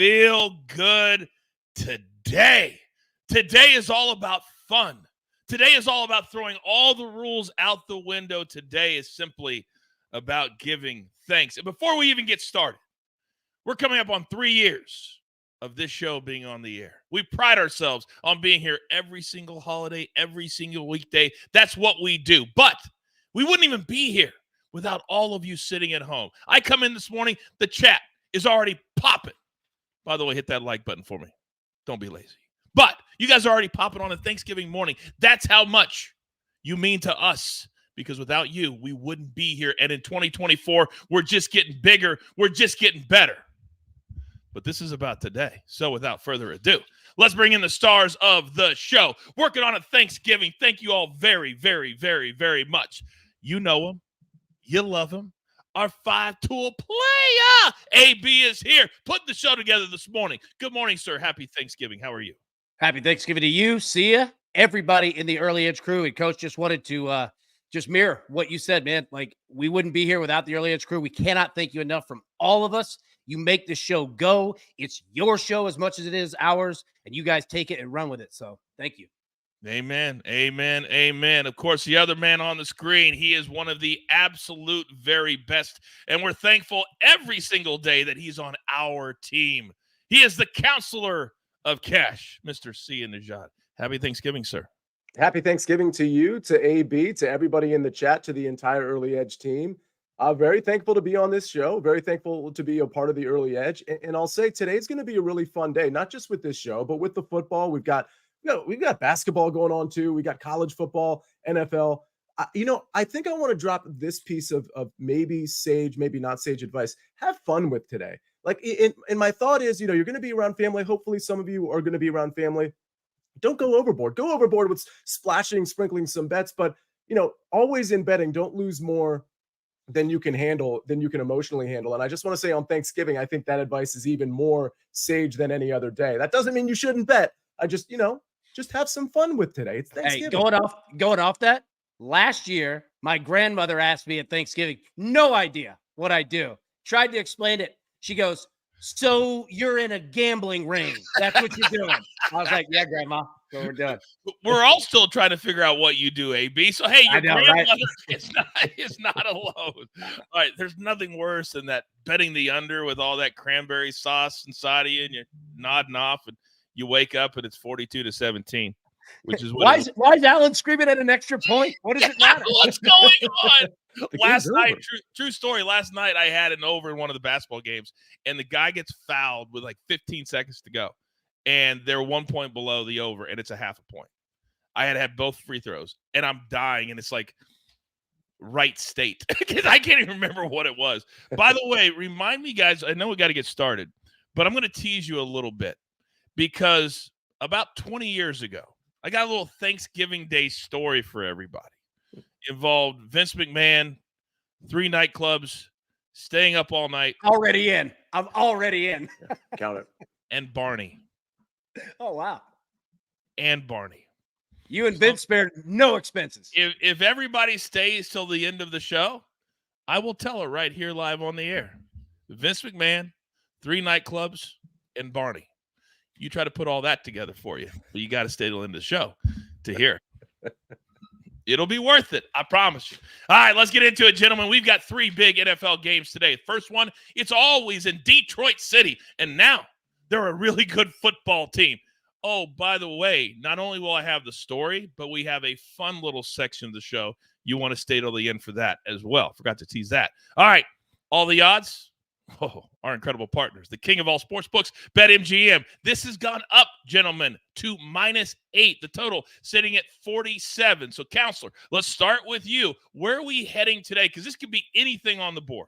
feel good today. Today is all about fun. Today is all about throwing all the rules out the window. Today is simply about giving thanks. And before we even get started, we're coming up on 3 years of this show being on the air. We pride ourselves on being here every single holiday, every single weekday. That's what we do. But we wouldn't even be here without all of you sitting at home. I come in this morning, the chat is already popping. By the way, hit that like button for me. Don't be lazy. But you guys are already popping on a Thanksgiving morning. That's how much you mean to us, because without you, we wouldn't be here. And in 2024, we're just getting bigger. We're just getting better. But this is about today. So without further ado, let's bring in the stars of the show. Working on a Thanksgiving. Thank you all very, very, very, very much. You know him. You love him. Our five-tool player, AB, is here, putting the show together this morning. Good morning, sir. Happy Thanksgiving. How are you? Happy Thanksgiving to you. See ya. Everybody in the Early Edge crew. And Coach just wanted to just mirror what you said, man. Like, we wouldn't be here without the Early Edge crew. We cannot thank you enough from all of us. You make the show go. It's your show as much as it is ours, and you guys take it and run with it. So thank you. Amen, amen, amen. Of course, the other man on the screen, he is one of the absolute very best, and we're thankful every single day that he's on our team. He is the counselor of cash, Mr. C. and Nejad. Happy Thanksgiving, sir. Happy Thanksgiving to you, to AB, to everybody in the chat, to the entire Early Edge team. Very thankful to be on this show. Very thankful to be a part of the Early Edge. And I'll say today's going to be a really fun day, not just with this show, but with the football. We've got basketball going on too. We got college football, NFL. I think I want to drop this piece of maybe sage, maybe not sage advice. Have fun with today. Like, and my thought is, you're going to be around family. Hopefully some of you are going to be around family. Don't go overboard. Go overboard with splashing, sprinkling some bets. But, always in betting, don't lose more than you can handle, than you can emotionally handle. And I just want to say on Thanksgiving, I think that advice is even more sage than any other day. That doesn't mean you shouldn't bet. I just, just have some fun with today. It's Thanksgiving. Hey, going off that, last year, my grandmother asked me at Thanksgiving, no idea what I do. Tried to explain it. She goes, so you're in a gambling ring. That's what you're doing. I was like, yeah, Grandma. So we're done. We're all still trying to figure out what you do, AB. So, hey, your grandmother is not alone. All right, there's nothing worse than that betting the under with all that cranberry sauce inside of you, and you're nodding off, and you wake up, and it's 42-17, which is why is Allan screaming at an extra point? What does it matter? What's going on? Last night, true story. Last night, I had an over in one of the basketball games, and the guy gets fouled with like 15 seconds to go, and they're 1 point below the over, and it's a half a point. I had both free throws, and I'm dying, and it's like right state because I can't even remember what it was. By the way, remind me, guys. I know we got to get started, but I'm going to tease you a little bit because about 20 years ago, I got a little Thanksgiving Day story for everybody. Involved Vince McMahon, 3 nightclubs, staying up all night. Already in. I'm already in. Count it. And Barney. Oh, wow. And Barney. You and Vince spared no expenses. If everybody stays till the end of the show, I will tell it right here live on the air. Vince McMahon, 3 nightclubs, and Barney. You try to put all that together for you, but you got to stay till the end of the show to hear. It'll be worth it. I promise you. All right, let's get into it, gentlemen. We've got 3 big NFL games today. First one, it's always in Detroit City. And now they're a really good football team. Oh, by the way, not only will I have the story, but we have a fun little section of the show. You want to stay till the end for that as well. Forgot to tease that. All right, all the odds. Oh, our incredible partners, the king of all sports books, BetMGM. This has gone up, gentlemen, to -8. The total sitting at 47. So, counselor, let's start with you. Where are we heading today? Because this could be anything on the board.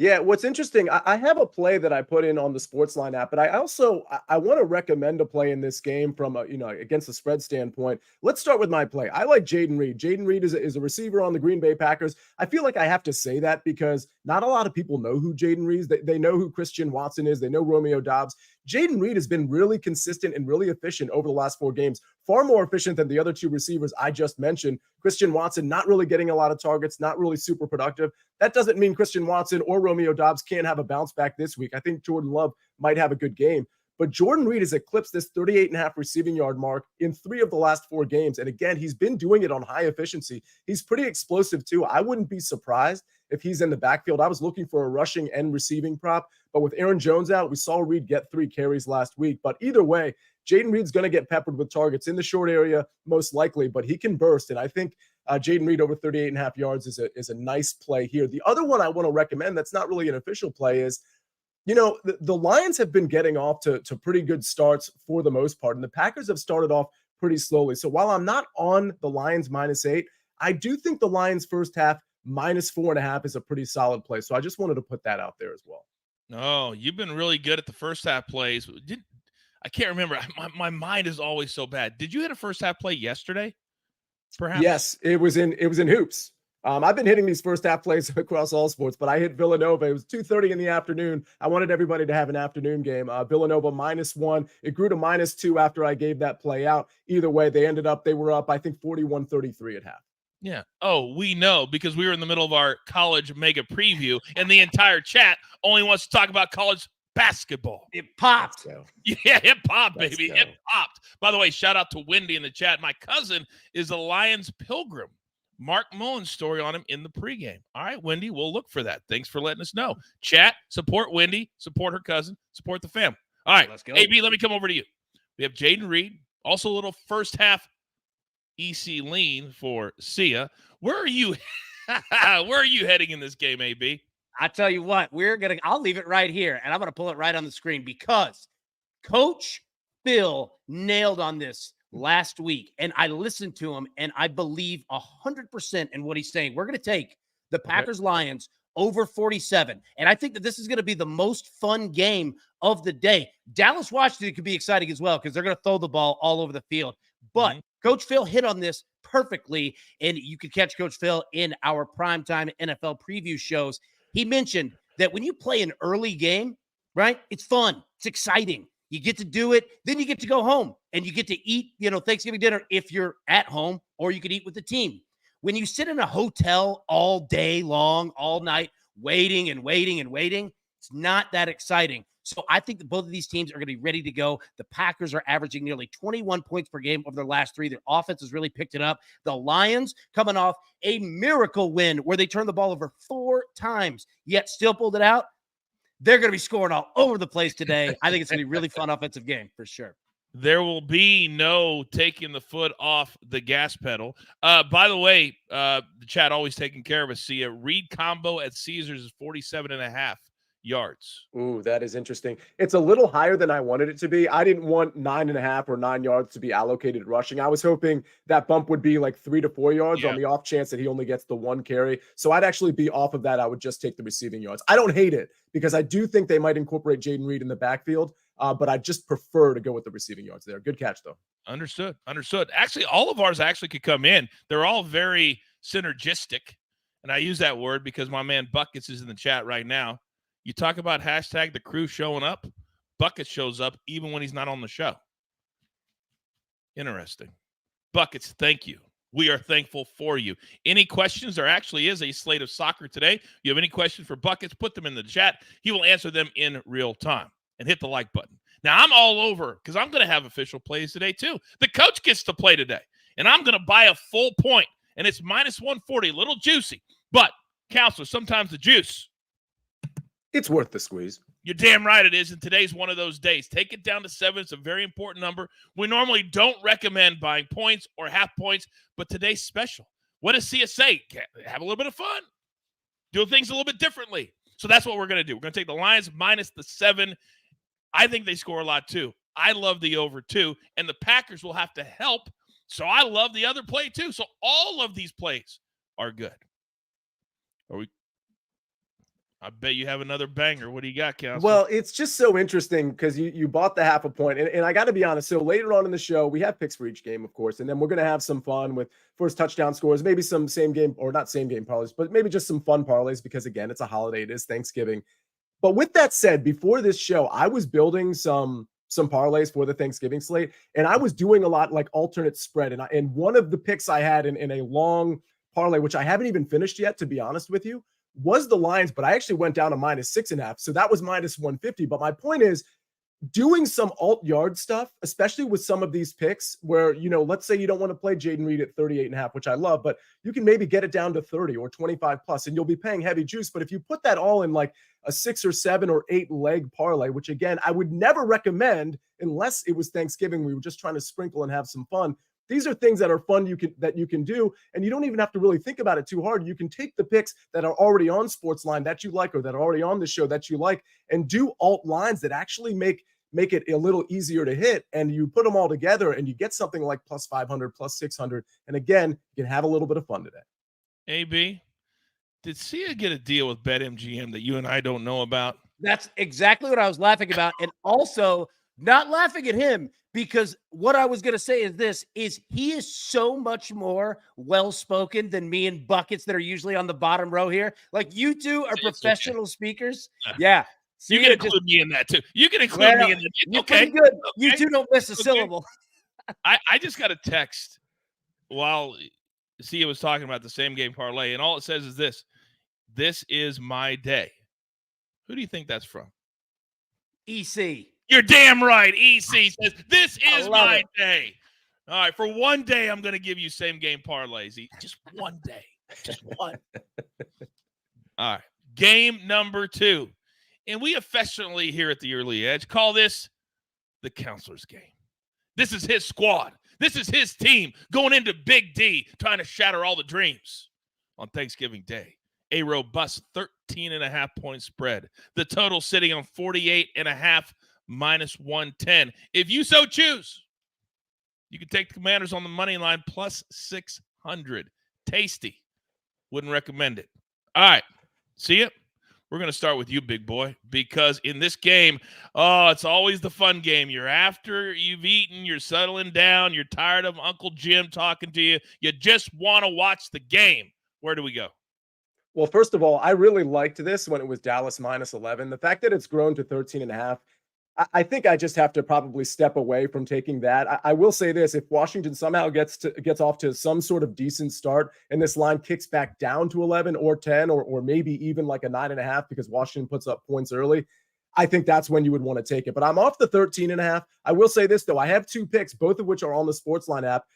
Yeah, what's interesting, I have a play that I put in on the SportsLine app, but I want to recommend a play in this game from against the spread standpoint. Let's start with my play. I like Jayden Reed. Jayden Reed is a receiver on the Green Bay Packers. I feel like I have to say that because not a lot of people know who Jayden Reed is. They know who Christian Watson is. They know Romeo Doubs. Jayden Reed has been really consistent and really efficient over the last 4 games, far more efficient than the other 2 receivers I just mentioned. Christian Watson not really getting a lot of targets, not really super productive. That doesn't mean Christian Watson or Romeo Doubs can't have a bounce back this week. I think Jordan Love might have a good game. But Jordan Reed has eclipsed this 38.5 receiving yard mark in 3 of the last 4 games. And again, he's been doing it on high efficiency. He's pretty explosive too. I wouldn't be surprised if he's in the backfield. I was looking for a rushing and receiving prop, but with Aaron Jones out, we saw Reed get 3 carries last week. But either way, Jaden Reed's going to get peppered with targets in the short area, most likely, but he can burst. And I think Jaden Reed over 38.5 yards is a nice play here. The other one I want to recommend that's not really an official play is, the Lions have been getting off to pretty good starts for the most part, and the Packers have started off pretty slowly. So while I'm not on the Lions -8, I do think the Lions first half -4.5 is a pretty solid play. So I just wanted to put that out there as well. Oh, you've been really good at the first half plays. I can't remember. My mind is always so bad. Did you hit a first half play yesterday? Perhaps. Yes, it was in hoops. I've been hitting these first half plays across all sports, but I hit Villanova. It was 2:30 in the afternoon. I wanted everybody to have an afternoon game. Villanova -1. It grew to -2 after I gave that play out. Either way, they were up, I think, 41-33 at half. Yeah. Oh, we know because we were in the middle of our college mega preview, and the entire chat only wants to talk about college basketball. It popped. Yeah, it popped, baby. It popped. By the way, shout out to Wendy in the chat. My cousin is a Lions pilgrim. Mark Mullen's story on him in the pregame. All right, Wendy, we'll look for that. Thanks for letting us know. Chat, support Wendy, support her cousin, support the family. All right, let's go. AB, let me come over to you. We have Jaden Reed, also a little first half EC lean for Sia. Where are you? Where are you heading in this game, AB? I tell you what, I'll leave it right here, and I'm going to pull it right on the screen because Coach Phil nailed on this last week, and I listened to him, and I believe 100% in what he's saying. We're going to take the Packers-Lions over 47, and I think that this is going to be the most fun game of the day. Dallas-Washington could be exciting as well because they're going to throw the ball all over the field, but Coach Phil hit on this perfectly, and you can catch Coach Phil in our primetime NFL preview shows. He mentioned that when you play an early game, right, it's fun. It's exciting. You get to do it. Then you get to go home and you get to eat, Thanksgiving dinner if you're at home, or you could eat with the team. When you sit in a hotel all day long, all night, waiting and waiting and waiting, it's not that exciting. So I think that both of these teams are going to be ready to go. The Packers are averaging nearly 21 points per game over their last 3. Their offense has really picked it up. The Lions coming off a miracle win where they turned the ball over 4 times, yet still pulled it out. They're going to be scoring all over the place today. I think it's going to be a really fun offensive game for sure. There will be no taking the foot off the gas pedal. By the way, the chat always taking care of us. See a Reed combo at Caesars is 47.5 yards. Ooh, that is interesting. It's a little higher than I wanted it to be. I didn't want 9.5 or 9 yards to be allocated rushing. I was hoping that bump would be like 3 to 4 yards on the off chance that he only gets the 1 carry. So I'd actually be off of that. I would just take the receiving yards. I don't hate it because I do think they might incorporate Jaden Reed in the backfield, but I just prefer to go with the receiving yards there. Good catch, though. Understood. Actually, all of ours actually could come in. They're all very synergistic. And I use that word because my man Buckets is in the chat right now. You talk about hashtag the crew showing up. Buckets shows up even when he's not on the show. Interesting. Buckets, thank you. We are thankful for you. Any questions? There actually is a slate of soccer today. You have any questions for Buckets, put them in the chat. He will answer them in real time. And hit the like button. Now, I'm all over because I'm going to have official plays today, too. The coach gets to play today. And I'm going to buy a full point. And it's -140, a little juicy. But, counselor, sometimes the juice, it's worth the squeeze. You're damn right it is, and today's one of those days. Take it down to 7. It's a very important number. We normally don't recommend buying points or half points, but today's special. What does Sia say? Have a little bit of fun. Do things a little bit differently. So that's what we're going to do. We're going to take the Lions -7. I think they score a lot, too. I love the over, too, and the Packers will have to help, so I love the other play, too. So all of these plays are good. I bet you have another banger. What do you got, Council? Well, it's just so interesting because you bought the half a point. And I got to be honest. So later on in the show, we have picks for each game, of course. And then we're going to have some fun with first touchdown scores, maybe some same game or not same game parlays, but maybe just some fun parlays because, again, it's a holiday. It is Thanksgiving. But with that said, before this show, I was building some parlays for the Thanksgiving slate. And I was doing a lot like alternate spread. And one of the picks I had in a long parlay, which I haven't even finished yet, to be honest with you, was the Lions, but I actually went down to -6.5. So that was -150. But my point is, doing some alt yard stuff, especially with some of these picks where, let's say you don't want to play Jaden Reed at 38.5, which I love, but you can maybe get it down to 30 or 25 plus, and you'll be paying heavy juice. But if you put that all in like a 6 or 7 or 8 leg parlay, which again, I would never recommend unless it was Thanksgiving, we were just trying to sprinkle and have some fun. These are things that are fun that you can do, and you don't even have to really think about it too hard. You can take the picks that are already on SportsLine that you like, or that are already on the show that you like, and do alt lines that actually make it a little easier to hit, and you put them all together and you get something like plus 500, plus 600, and again, you can have a little bit of fun today. AB, did Sia get a deal with BetMGM that you and I don't know about? That's exactly what I was laughing about, and also not laughing at him, because what I was going to say is he is so much more well-spoken than me and Buckets that are usually on the bottom row here. Like, you two are professional speakers. Yeah. You can include me in that too. You can include me in that. You're Okay. pretty good. You two don't miss a syllable. I just got a text while Sia was talking about the same game parlay, and all it says is this: "This is my day." Who do you think that's from? EC. You're damn right. EC says, "This is my day." All right, for one day, I'm going to give you same game parlays. Just one day. Just one. All right. Game number 2. And we affectionately here at the Early Edge call this the counselor's game. This is his squad. This is his team going into Big D, trying to shatter all the dreams on Thanksgiving Day. A robust 13.5-point spread. The total sitting on 48.5 -110. If you so choose, you can take the Commanders on the money line plus 600. Tasty. Wouldn't recommend it. All right. See it? We're going to start with you, big boy, because in this game, it's always the fun game. You're after you've eaten, you're settling down, you're tired of Uncle Jim talking to you. You just want to watch the game. Where do we go? Well, first of all, I really liked this when it was Dallas -11. The fact that it's grown to 13.5, I think I just have to probably step away from taking that. I will say this: if Washington somehow gets off to some sort of decent start and this line kicks back down to 11 or 10 or maybe even like a 9.5 because Washington puts up points early, I think that's when you would want to take it. But I'm off the 13.5. I will say this though: I have 2 picks, both of which are on the SportsLine app.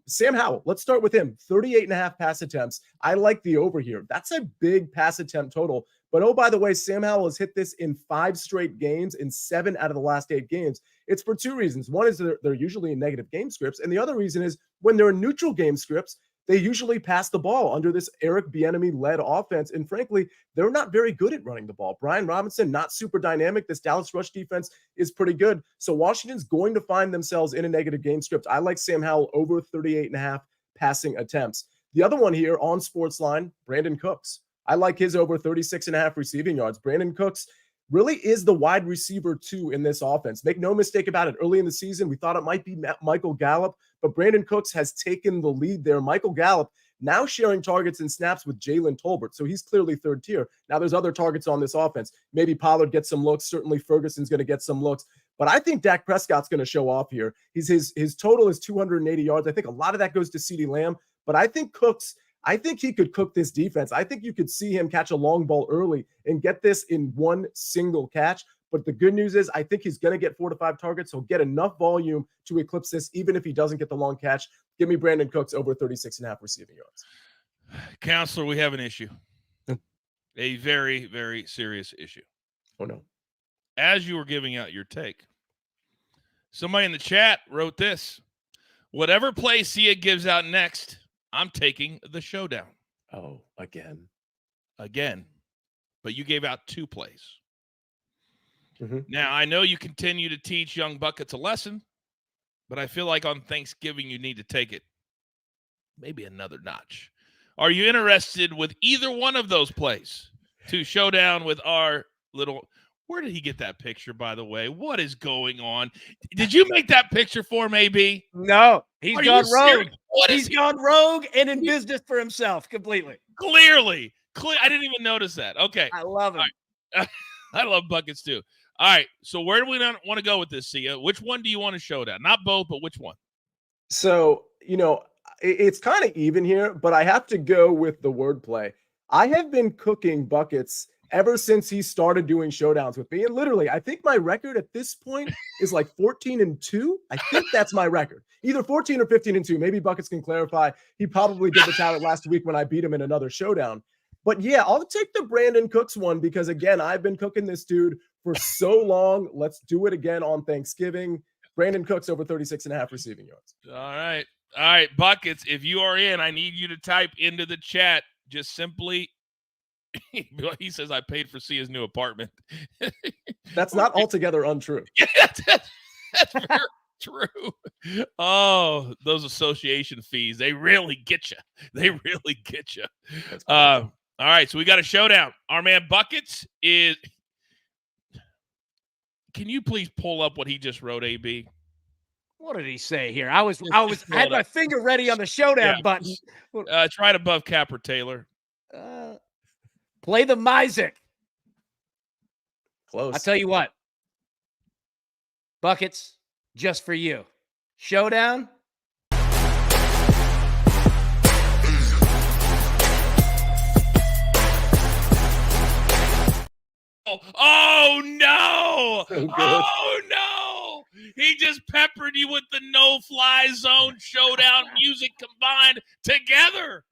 Sam Howell, let's start with him. 38.5 pass attempts. I like the over here. That's a big pass attempt total. But oh, by the way, Sam Howell has hit this in 5 straight games in 7 out of the last 8 games. It's for 2 reasons. One is they're usually in negative game scripts. And the other reason is when they're in neutral game scripts, they usually pass the ball under this Eric Bieniemy-led offense. And frankly, they're not very good at running the ball. Brian Robinson, not super dynamic. This Dallas rush defense is pretty good. So Washington's going to find themselves in a negative game script. I like Sam Howell over 38.5 passing attempts. The other one here on SportsLine, Brandon Cooks. I like his over 36.5 receiving yards. Brandon Cooks really is the wide receiver 2 in this offense. Make no mistake about it. Early in the season, we thought it might be Michael Gallup, but Brandon Cooks has taken the lead there. Michael Gallup now sharing targets and snaps with Jalen Tolbert, so he's clearly third tier. Now there's other targets on this offense. Maybe Pollard gets some looks. Certainly Ferguson's going to get some looks. But I think Dak Prescott's going to show off here. His total is 280 yards. I think a lot of that goes to CeeDee Lamb, but I think Cooks, I think he could cook this defense. I think you could see him catch a long ball early and get this in one single catch. But the good news is I think he's going to get 4 to 5 targets. He'll get enough volume to eclipse this, even if he doesn't get the long catch. Give me Brandon Cooks over 36.5 receiving yards. Counselor, we have an issue. A very, very serious issue. Oh, no. As you were giving out your take, somebody in the chat wrote this: whatever play Sia gives out next, I'm taking the showdown. Oh, again. But you gave out 2 plays. Mm-hmm. Now, I know you continue to teach young buckets a lesson, but I feel like on Thanksgiving you need to take it maybe another notch. Are you interested with either one of those plays to showdown with our little... Where did he get that picture, by the way? What is going on? Did you make that picture for him, AB? No, he's gone rogue. He's gone rogue and in business for himself completely. Clearly. I didn't even notice that. Okay. I love him. Right. I love buckets too. All right. So where do we want to go with this, Sia? Which one do you want to showdown? Not both, but which one? So, it's kind of even here, but I have to go with the wordplay. I have been cooking buckets ever since he started doing showdowns with me. And literally, I think my record at this point is like 14-2. I think that's my record. Either 14 or 15-2. Maybe Buckets can clarify. He probably did the talent last week when I beat him in another showdown. But yeah, I'll take the Brandon Cooks one because, again, I've been cooking this dude for so long. Let's do it again on Thanksgiving. Brandon Cooks over 36.5 receiving yards. All right. All right, Buckets, if you are in, I need you to type into the chat just simply he says I paid for Sia's new apartment. That's not altogether untrue. Yeah, that's very true. Oh, those association fees, they really get you. They really get you. All right, so we got a showdown. Our man Buckets is – can you please pull up what he just wrote, AB? What did he say here? I had my finger ready on the showdown button. It's right above Capper Taylor. Play the Myzik. Close. I'll tell you what. Buckets, just for you. Showdown. Oh no! So good. Oh no! He just peppered you with the no-fly zone showdown music combined together.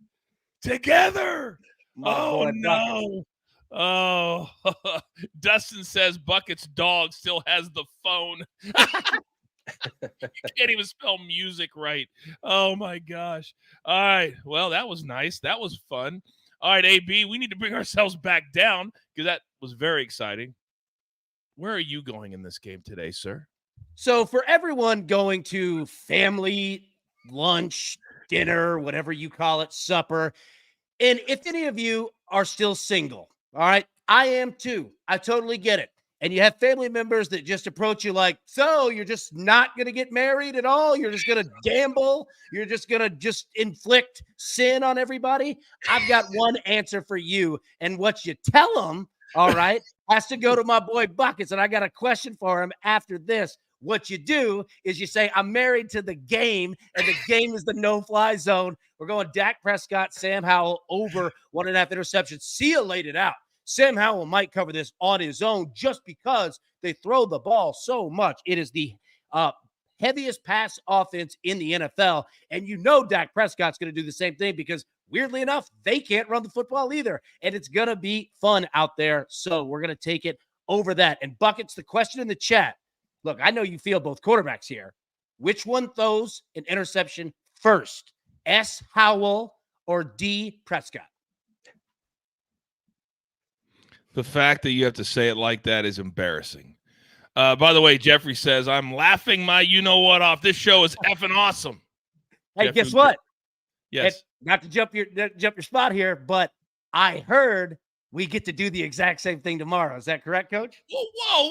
Oh no! Oh, Dustin says Bucket's dog still has the phone. You can't even spell music right. Oh my gosh! All right, well that was nice. That was fun. All right, AB, we need to bring ourselves back down because that was very exciting. Where are you going in this game today, sir? So for everyone going to family lunch, dinner, whatever you call it, supper, and if any of you are still single, all right, I am too. I totally get it. And you have family members that just approach you like, so you're just not going to get married at all? You're just going to gamble? You're just going to just inflict sin on everybody? I've got one answer for you. And what you tell them, all right, has to go to my boy Buckets. And I got a question for him after this. What you do is you say, I'm married to the game, and the game is the no-fly zone. We're going Dak Prescott, Sam Howell over 1.5 interceptions. Sia laid it out. Sam Howell might cover this on his own just because they throw the ball so much. It is the heaviest pass offense in the NFL, and you know Dak Prescott's going to do the same thing because, weirdly enough, they can't run the football either, and it's going to be fun out there, so we're going to take it over that. And Buckets, the question in the chat, look, I know you feel both quarterbacks here. Which one throws an interception first, S. Howell or D. Prescott? The fact that you have to say it like that is embarrassing. By the way, Jeffrey says, I'm laughing my you-know-what off. This show is effing awesome. Hey, Jeffrey, guess what? Yes. Not to jump your spot here, but I heard we get to do the exact same thing tomorrow. Is that correct, Coach? Whoa.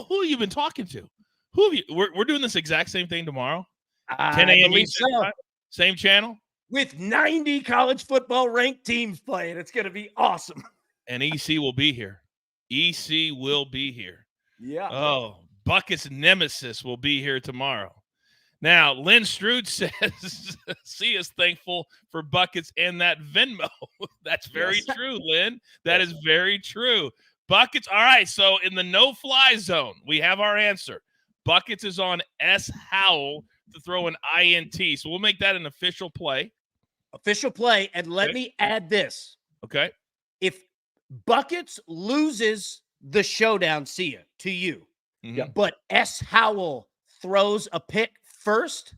Who have you been talking to? Who have you? We're doing this exact same thing tomorrow? 10 a.m. Eastern time? Same channel? With 90 college football ranked teams playing. It's going to be awesome. And EC will be here. EC will be here. Yeah. Oh, Bucket's nemesis will be here tomorrow. Now, Lynn Stroud says, "See is thankful for Buckets and that Venmo." That's very true, Lynn. That is very true. Buckets. All right. So in the no-fly zone, we have our answer. Buckets is on S. Howell to throw an INT. So we'll make that an official play. Official play. And let me add this. Okay. If Buckets loses the showdown, Sia, to you, but S. Howell throws a pick first,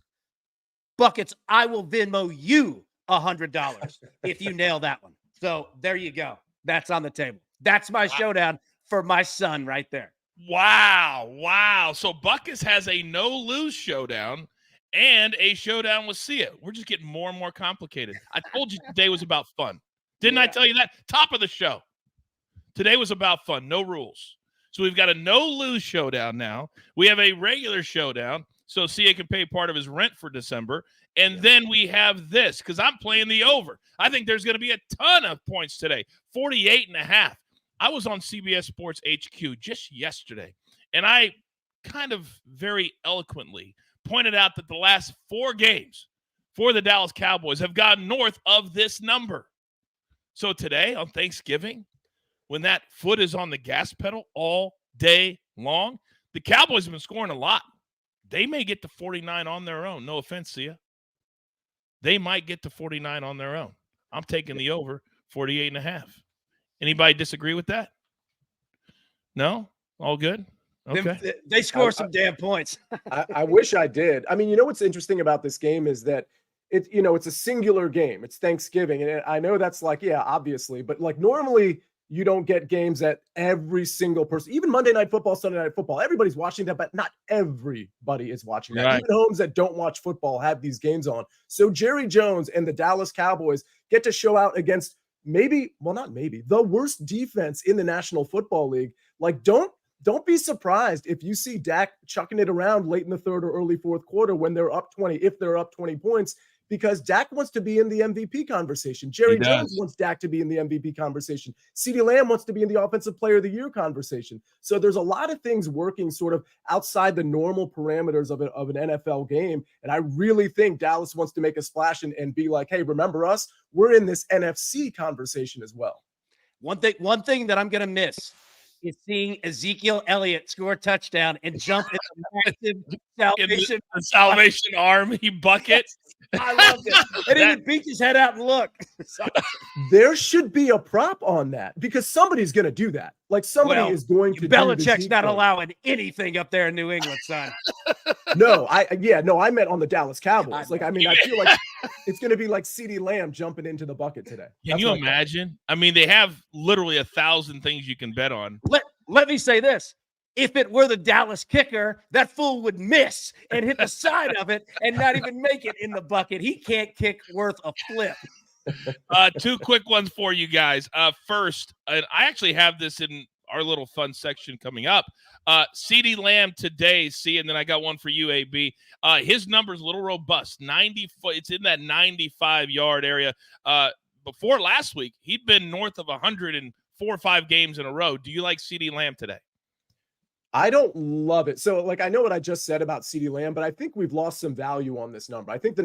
Buckets, I will Venmo you $100 if you nail that one. So there you go. That's on the table. That's my showdown for my son right there. Wow. So Buckets has a no-lose showdown and a showdown with Sia. We're just getting more and more complicated. I told you today was about fun. Didn't I tell you that? Top of the show. Today was about fun. No rules. So we've got a no-lose showdown now. We have a regular showdown, so Sia can pay part of his rent for December. And then we have this, because I'm playing the over. I think there's going to be a ton of points today, 48.5. I was on CBS Sports HQ just yesterday, and I kind of very eloquently pointed out that the last 4 games for the Dallas Cowboys have gone north of this number. So today on Thanksgiving, when that foot is on the gas pedal all day long, the Cowboys have been scoring a lot. They may get to 49 on their own. No offense to you. They might get to 49 on their own. I'm taking the over 48.5. Anybody disagree with that? No? All good? Okay. They score some damn points. I wish I did. I mean, what's interesting about this game is that it's a singular game. It's Thanksgiving. And I know that's obviously, but normally you don't get games that every single person, even Monday Night Football, Sunday Night Football, everybody's watching that, but not everybody is watching that. Right. Even homes that don't watch football have these games on. So Jerry Jones and the Dallas Cowboys get to show out against the worst defense in the National Football League. Don't be surprised if you see Dak chucking it around late in the third or early fourth quarter when they're up 20, if they're up 20 points, because Dak wants to be in the MVP conversation. Jerry Jones wants Dak to be in the MVP conversation. CeeDee Lamb wants to be in the Offensive Player of the Year conversation. So there's a lot of things working sort of outside the normal parameters of an NFL game. And I really think Dallas wants to make a splash and be like, hey, remember us? We're in this NFC conversation as well. One thing that I'm going to miss is seeing Ezekiel Elliott score a touchdown and jump in the massive Salvation Army bucket. I love it. And he would peek his head out and look. There should be a prop on that because somebody's going to do that. Somebody is going to. Belichick's not allowing anything up there in New England, son. I meant on the Dallas Cowboys. I feel like it's going to be like CeeDee Lamb jumping into the bucket today. Can you imagine? I mean, they have literally 1,000 things you can bet on. Let me say this. If it were the Dallas kicker, that fool would miss and hit the side of it and not even make it in the bucket. He can't kick worth a flip. Two quick ones for you guys. First, and I actually have this in our little fun section coming up. CeeDee Lamb today, and then I got one for you, AB. His number's a little robust. 90 foot. It's in that 95-yard area. Before last week, he'd been north of 100 in 4 or 5 games in a row. Do you like CeeDee Lamb today? I don't love it. So, I know what I just said about CeeDee Lamb, but I think we've lost some value on this number. I think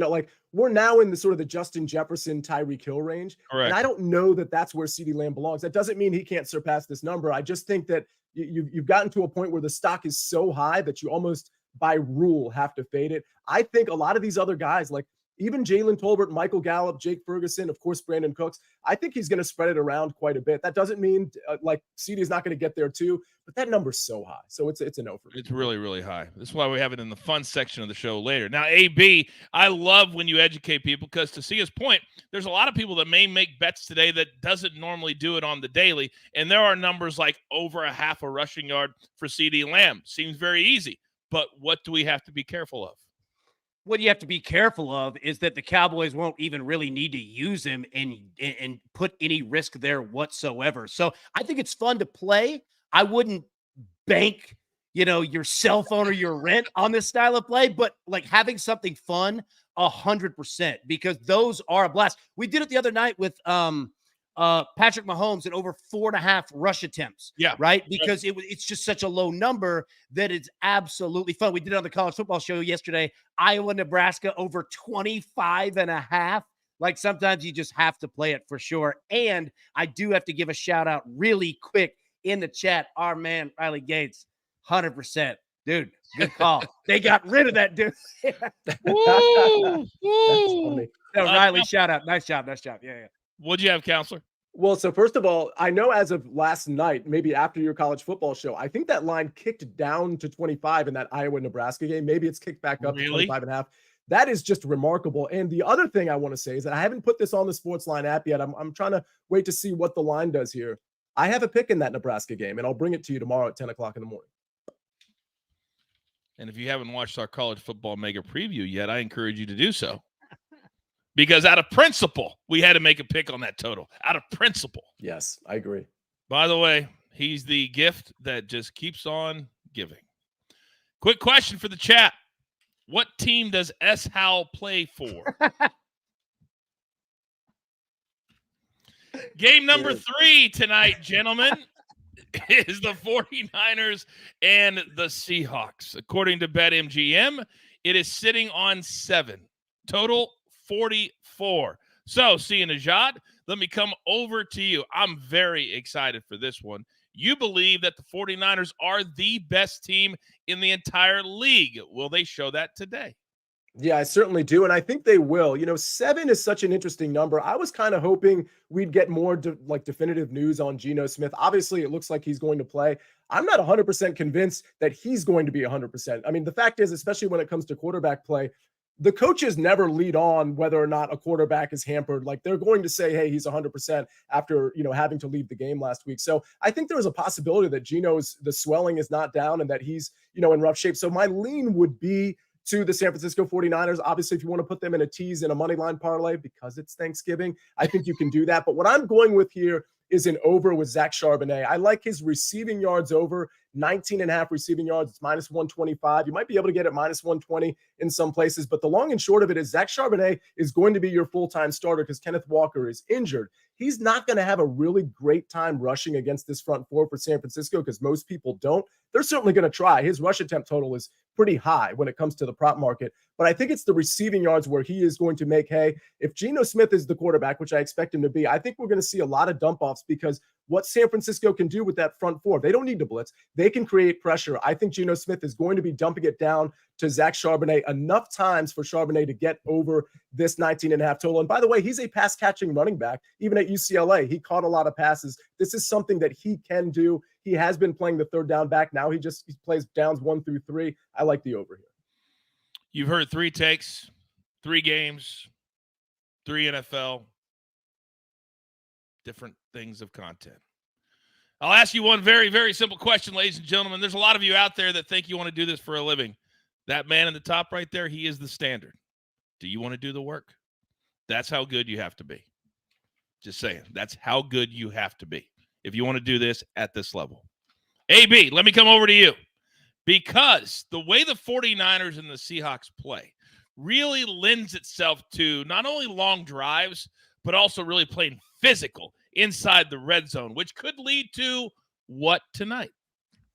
we're now in the sort of the Justin Jefferson, Tyreek Hill range. Correct. And I don't know that that's where CeeDee Lamb belongs. That doesn't mean he can't surpass this number. I just think that you've gotten to a point where the stock is so high that you almost by rule have to fade it. I think a lot of these other guys, even Jalen Tolbert, Michael Gallup, Jake Ferguson, of course, Brandon Cooks, I think he's going to spread it around quite a bit. That doesn't mean CeeDee is not going to get there too, but that number's so high. So it's a no for me. It's really, really high. That's why we have it in the fun section of the show later. Now, AB, I love when you educate people because to see his point, there's a lot of people that may make bets today that doesn't normally do it on the daily. And there are numbers like over a half a rushing yard for CeeDee Lamb. Seems very easy, but what do we have to be careful of? What you have to be careful of is that the Cowboys won't even really need to use him and put any risk there whatsoever. So I think it's fun to play. I wouldn't bank, your cell phone or your rent on this style of play, but having something fun 100% because those are a blast. We did it the other night with Patrick Mahomes at over 4.5 rush attempts. Yeah. Right. Because it's just such a low number that it's absolutely fun. We did it on the college football show yesterday, Iowa, Nebraska over 25.5. Sometimes you just have to play it for sure. And I do have to give a shout out really quick in the chat. Our man, Riley Gates, 100%. Dude, good call. They got rid of that dude. Woo, That's funny. No, Riley, shout out. Nice job. Yeah. What'd you have, Counselor? Well, so first of all, I know as of last night, maybe after your college football show, I think that line kicked down to 25 in that Iowa-Nebraska game. Maybe it's kicked back up to 25.5. That is just remarkable. And the other thing I want to say is that I haven't put this on the SportsLine app yet. I'm trying to wait to see what the line does here. I have a pick in that Nebraska game, and I'll bring it to you tomorrow at 10 o'clock in the morning. And if you haven't watched our college football mega preview yet, I encourage you to do so. Because out of principle, we had to make a pick on that total. Out of principle. Yes, I agree. By the way, he's the gift that just keeps on giving. Quick question for the chat. What team does S. Howell play for? Game number 3 tonight, gentlemen, is the 49ers and the Seahawks. According to BetMGM, it is sitting on 7. Total 44. So, Nejad, let me come over to you. I'm very excited for this one. You believe that the 49ers are the best team in the entire league. Will they show that today? Yeah, I certainly do. And I think they will. 7 is such an interesting number. I was kind of hoping we'd get more definitive news on Geno Smith. Obviously, it looks like he's going to play. I'm not 100% convinced that he's going to be 100%. I mean, the fact is, especially when it comes to quarterback play, the coaches never lead on whether or not a quarterback is hampered. Like, they're going to say, hey, he's 100% after, having to leave the game last week. So I think there is a possibility that the swelling is not down and that he's, in rough shape. So my lean would be to the San Francisco 49ers. Obviously, if you want to put them in a tease in a money line parlay because it's Thanksgiving, I think you can do that. But what I'm going with here is an over with Zach Charbonnet. I like his receiving yards over 19.5 receiving yards. It's minus 125. You might be able to get it minus 120 in some places, but the long and short of it is Zach Charbonnet is going to be your full-time starter because Kenneth Walker is injured. He's not going to have a really great time rushing against this front four for San Francisco because most people don't. They're certainly going to try. His rush attempt total is pretty high when it comes to the prop market, but I think it's the receiving yards where he is going to make hay. If Geno Smith is the quarterback, which I expect him to be, I think we're going to see a lot of dump-offs because what San Francisco can do with that front four, they don't need to blitz. They can create pressure. I think Geno Smith is going to be dumping it down to Zach Charbonnet enough times for Charbonnet to get over this 19.5 total. And by the way, he's a pass-catching running back. Even at UCLA, he caught a lot of passes. This is something that he can do. He has been playing the third down back. Now he plays downs 1 through 3. I like the over here. You've heard 3 takes, 3 games, 3 NFL, different things of content. I'll ask you one very, very simple question, ladies and gentlemen. There's a lot of you out there that think you want to do this for a living. That man in the top right there, he is the standard. Do you want to do the work? That's how good you have to be. Just saying. That's how good you have to be if you want to do this at this level. AB, let me come over to you. Because the way the 49ers and the Seahawks play really lends itself to not only long drives, but also really playing physical inside the red zone, which could lead to what tonight?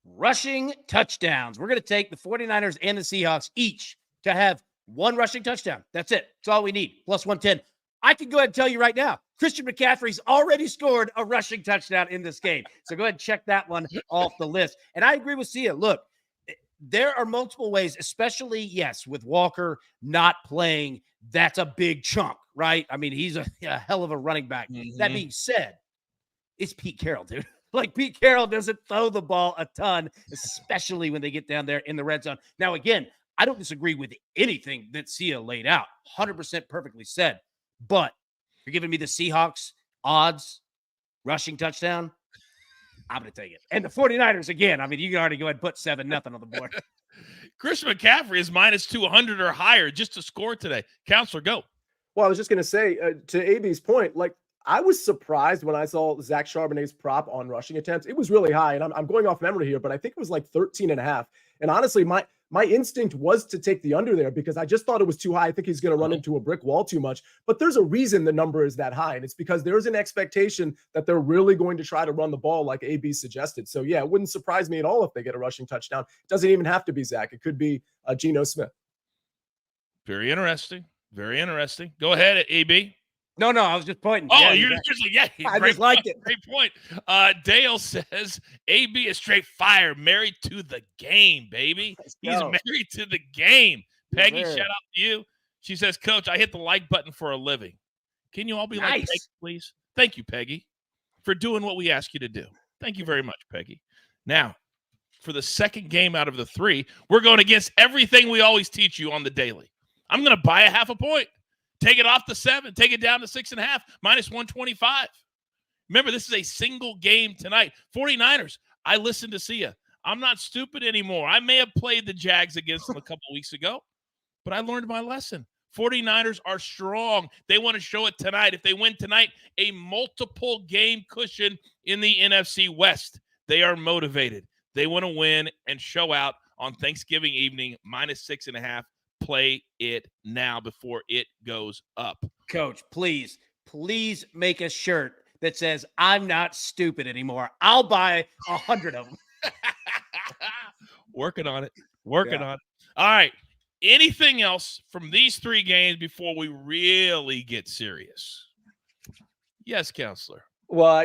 Rushing touchdowns. We're going to take the 49ers and the Seahawks each to have 1 rushing touchdown. That's it. That's all we need. Plus 110. I can go ahead and tell you right now, Christian McCaffrey's already scored a rushing touchdown in this game. So go ahead and check that one off the list. And I agree with Sia. Look, there are multiple ways, especially, yes, with Walker not playing, that's a big chunk, right? I mean, he's a hell of a running back. Mm-hmm. That being said, it's Pete Carroll, dude. Like, Pete Carroll doesn't throw the ball a ton, especially when they get down there in the red zone. Now, again, I don't disagree with anything that Sia laid out. 100% perfectly said. But you're giving me the Seahawks odds, rushing touchdown, I'm going to take it. And the 49ers, again, I mean, you can already go ahead and put 7-0 on the board. Christian McCaffrey is minus 200 or higher just to score today. Counselor, go. Well, I was just going to say, to AB's point, like, I was surprised when I saw Zach Charbonnet's prop on rushing attempts. It was really high, and I'm going off memory here, but I think it was like 13.5. And honestly, my instinct was to take the under there because I just thought it was too high. I think he's going to run into a brick wall too much. But there's a reason the number is that high, and it's because there's an expectation that they're really going to try to run the ball like AB suggested. So, yeah, it wouldn't surprise me at all if they get a rushing touchdown. It doesn't even have to be Zach. It could be Geno Smith. Very interesting. Very interesting. Go ahead, AB. No, I was just pointing. Oh, you're just like, yeah. I just liked it. Great point. Dale says, AB is straight fire, married to the game, baby. He's married to the game. Peggy, shout out to you. She says, Coach, I hit the like button for a living. Can you all be like Peggy, please? Thank you, Peggy, for doing what we ask you to do. Thank you very much, Peggy. Now, for the second game out of the 3, we're going against everything we always teach you on the daily. I'm going to buy a half a point. Take it off the 7. Take it down to 6.5, minus 125. Remember, this is a single game tonight. 49ers, I listened to Sia. I'm not stupid anymore. I may have played the Jags against them a couple weeks ago, but I learned my lesson. 49ers are strong. They want to show it tonight. If they win tonight, a multiple game cushion in the NFC West. They are motivated. They want to win and show out on Thanksgiving evening, minus 6.5. Play it now before it goes up. Coach, please make a shirt that says, I'm not stupid anymore. I'll buy 100 of them. Working on it. On it. All right. Anything else from these 3 games before we really get serious? Yes, counselor. Well,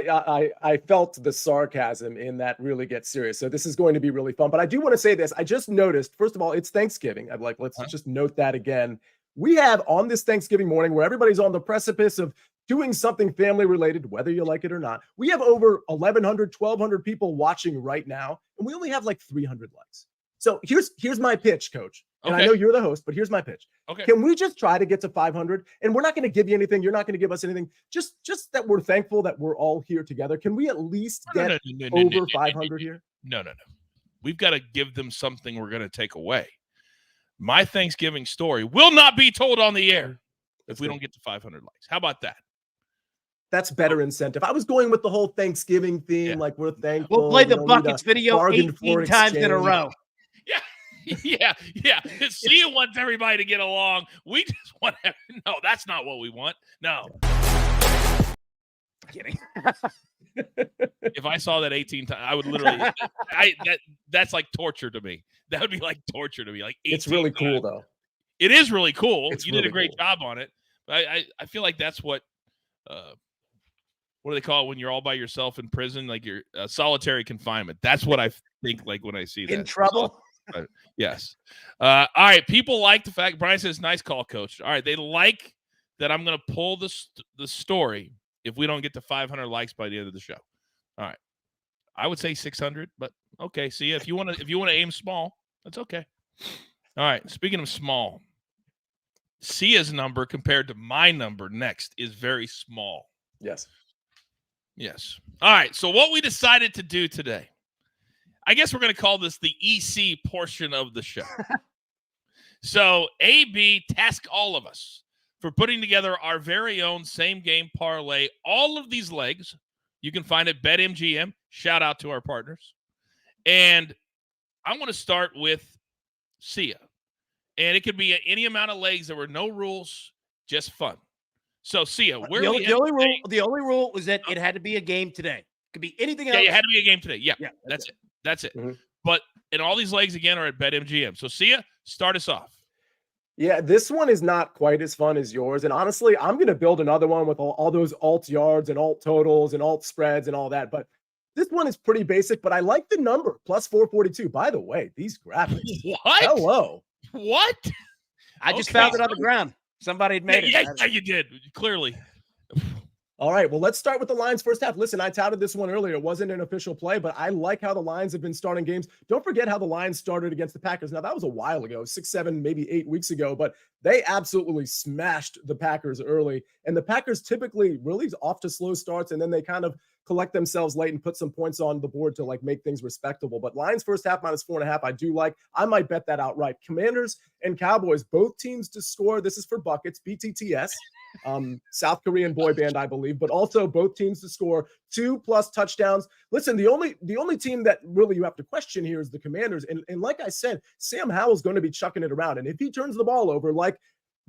I felt the sarcasm in that really gets serious. So this is going to be really fun. But I do want to say this. I just noticed, first of all, it's Thanksgiving. I'd like, let's just note that again. We have on this Thanksgiving morning where everybody's on the precipice of doing something family related, whether you like it or not. We have over 1,100, 1,200 people watching right now, and we only have like 300 likes. So here's my pitch, Coach. And I know you're the host, but here's my pitch. Okay. Can we just try to get to 500? And we're not going to give you anything. You're not going to give us anything. Just that we're thankful that we're all here together. Can we at least get over 500 here? No. We've got to give them something we're going to take away. My Thanksgiving story will not be told on the air if we don't get to 500 likes. How about that? That's better incentive. I was going with the whole Thanksgiving theme, like we're thankful. We'll play the buckets video 18 times in a row. Yeah. Sia wants everybody to get along. We just want to. No, that's not what we want. No. Kidding. If I saw that 18 times, I would literally. That's like torture to me. That would be like torture to me. Like it's really cool though. It is really cool. You really did a great job on it. But I feel like that's what. What do they call it when you're all by yourself in prison? Like you're solitary confinement. That's what I think. Like when I see that. In trouble. Yes. All right. People like the fact Brian says, "Nice call, Coach." All right. They like that I'm going to pull the story if we don't get to 500 likes by the end of the show. All right. I would say 600, but okay. See, if you want to aim small, that's okay. All right. Speaking of small, Sia's number compared to my number next is very small. Yes. All right. So what we decided to do today, I guess we're going to call this the EC portion of the show. So AB task all of us for putting together our very own same game parlay. All of these legs you can find at BetMGM. Shout out to our partners. And I want to start with Sia. And it could be any amount of legs. There were no rules, just fun. So Sia, the only rule was that it had to be a game today. It could be anything else. Yeah, it had to be a game today. Yeah, that's it. That's it. Mm-hmm. But and all these legs again are at BetMGM. So Sia, start us off. Yeah, this one is not quite as fun as yours. And honestly, I'm going to build another one with all those alt yards and alt totals and alt spreads and all that. But this one is pretty basic, but I like the number, plus 442. By the way, these graphics. What? Hello. What? I just found it on the ground. Somebody had made it. Yeah, you did. Clearly. All right, well, let's start with the Lions first half. Listen, I touted this one earlier. It wasn't an official play, but I like how the Lions have been starting games. Don't forget how the Lions started against the Packers. Now, that was a while ago, 6, 7, maybe 8 weeks ago, but they absolutely smashed the Packers early. And the Packers typically really off to slow starts, and then they kind of collect themselves late and put some points on the board to like make things respectable. But Lions first half minus 4.5, I do like. I might bet that outright. Commanders and Cowboys, both teams to score. This is for buckets, BTTS. South Korean boy band, I believe, but also both teams to score 2+ touchdowns. Listen, the only team that really you have to question here is the Commanders. And like I said, Sam Howell's going to be chucking it around. And if he turns the ball over like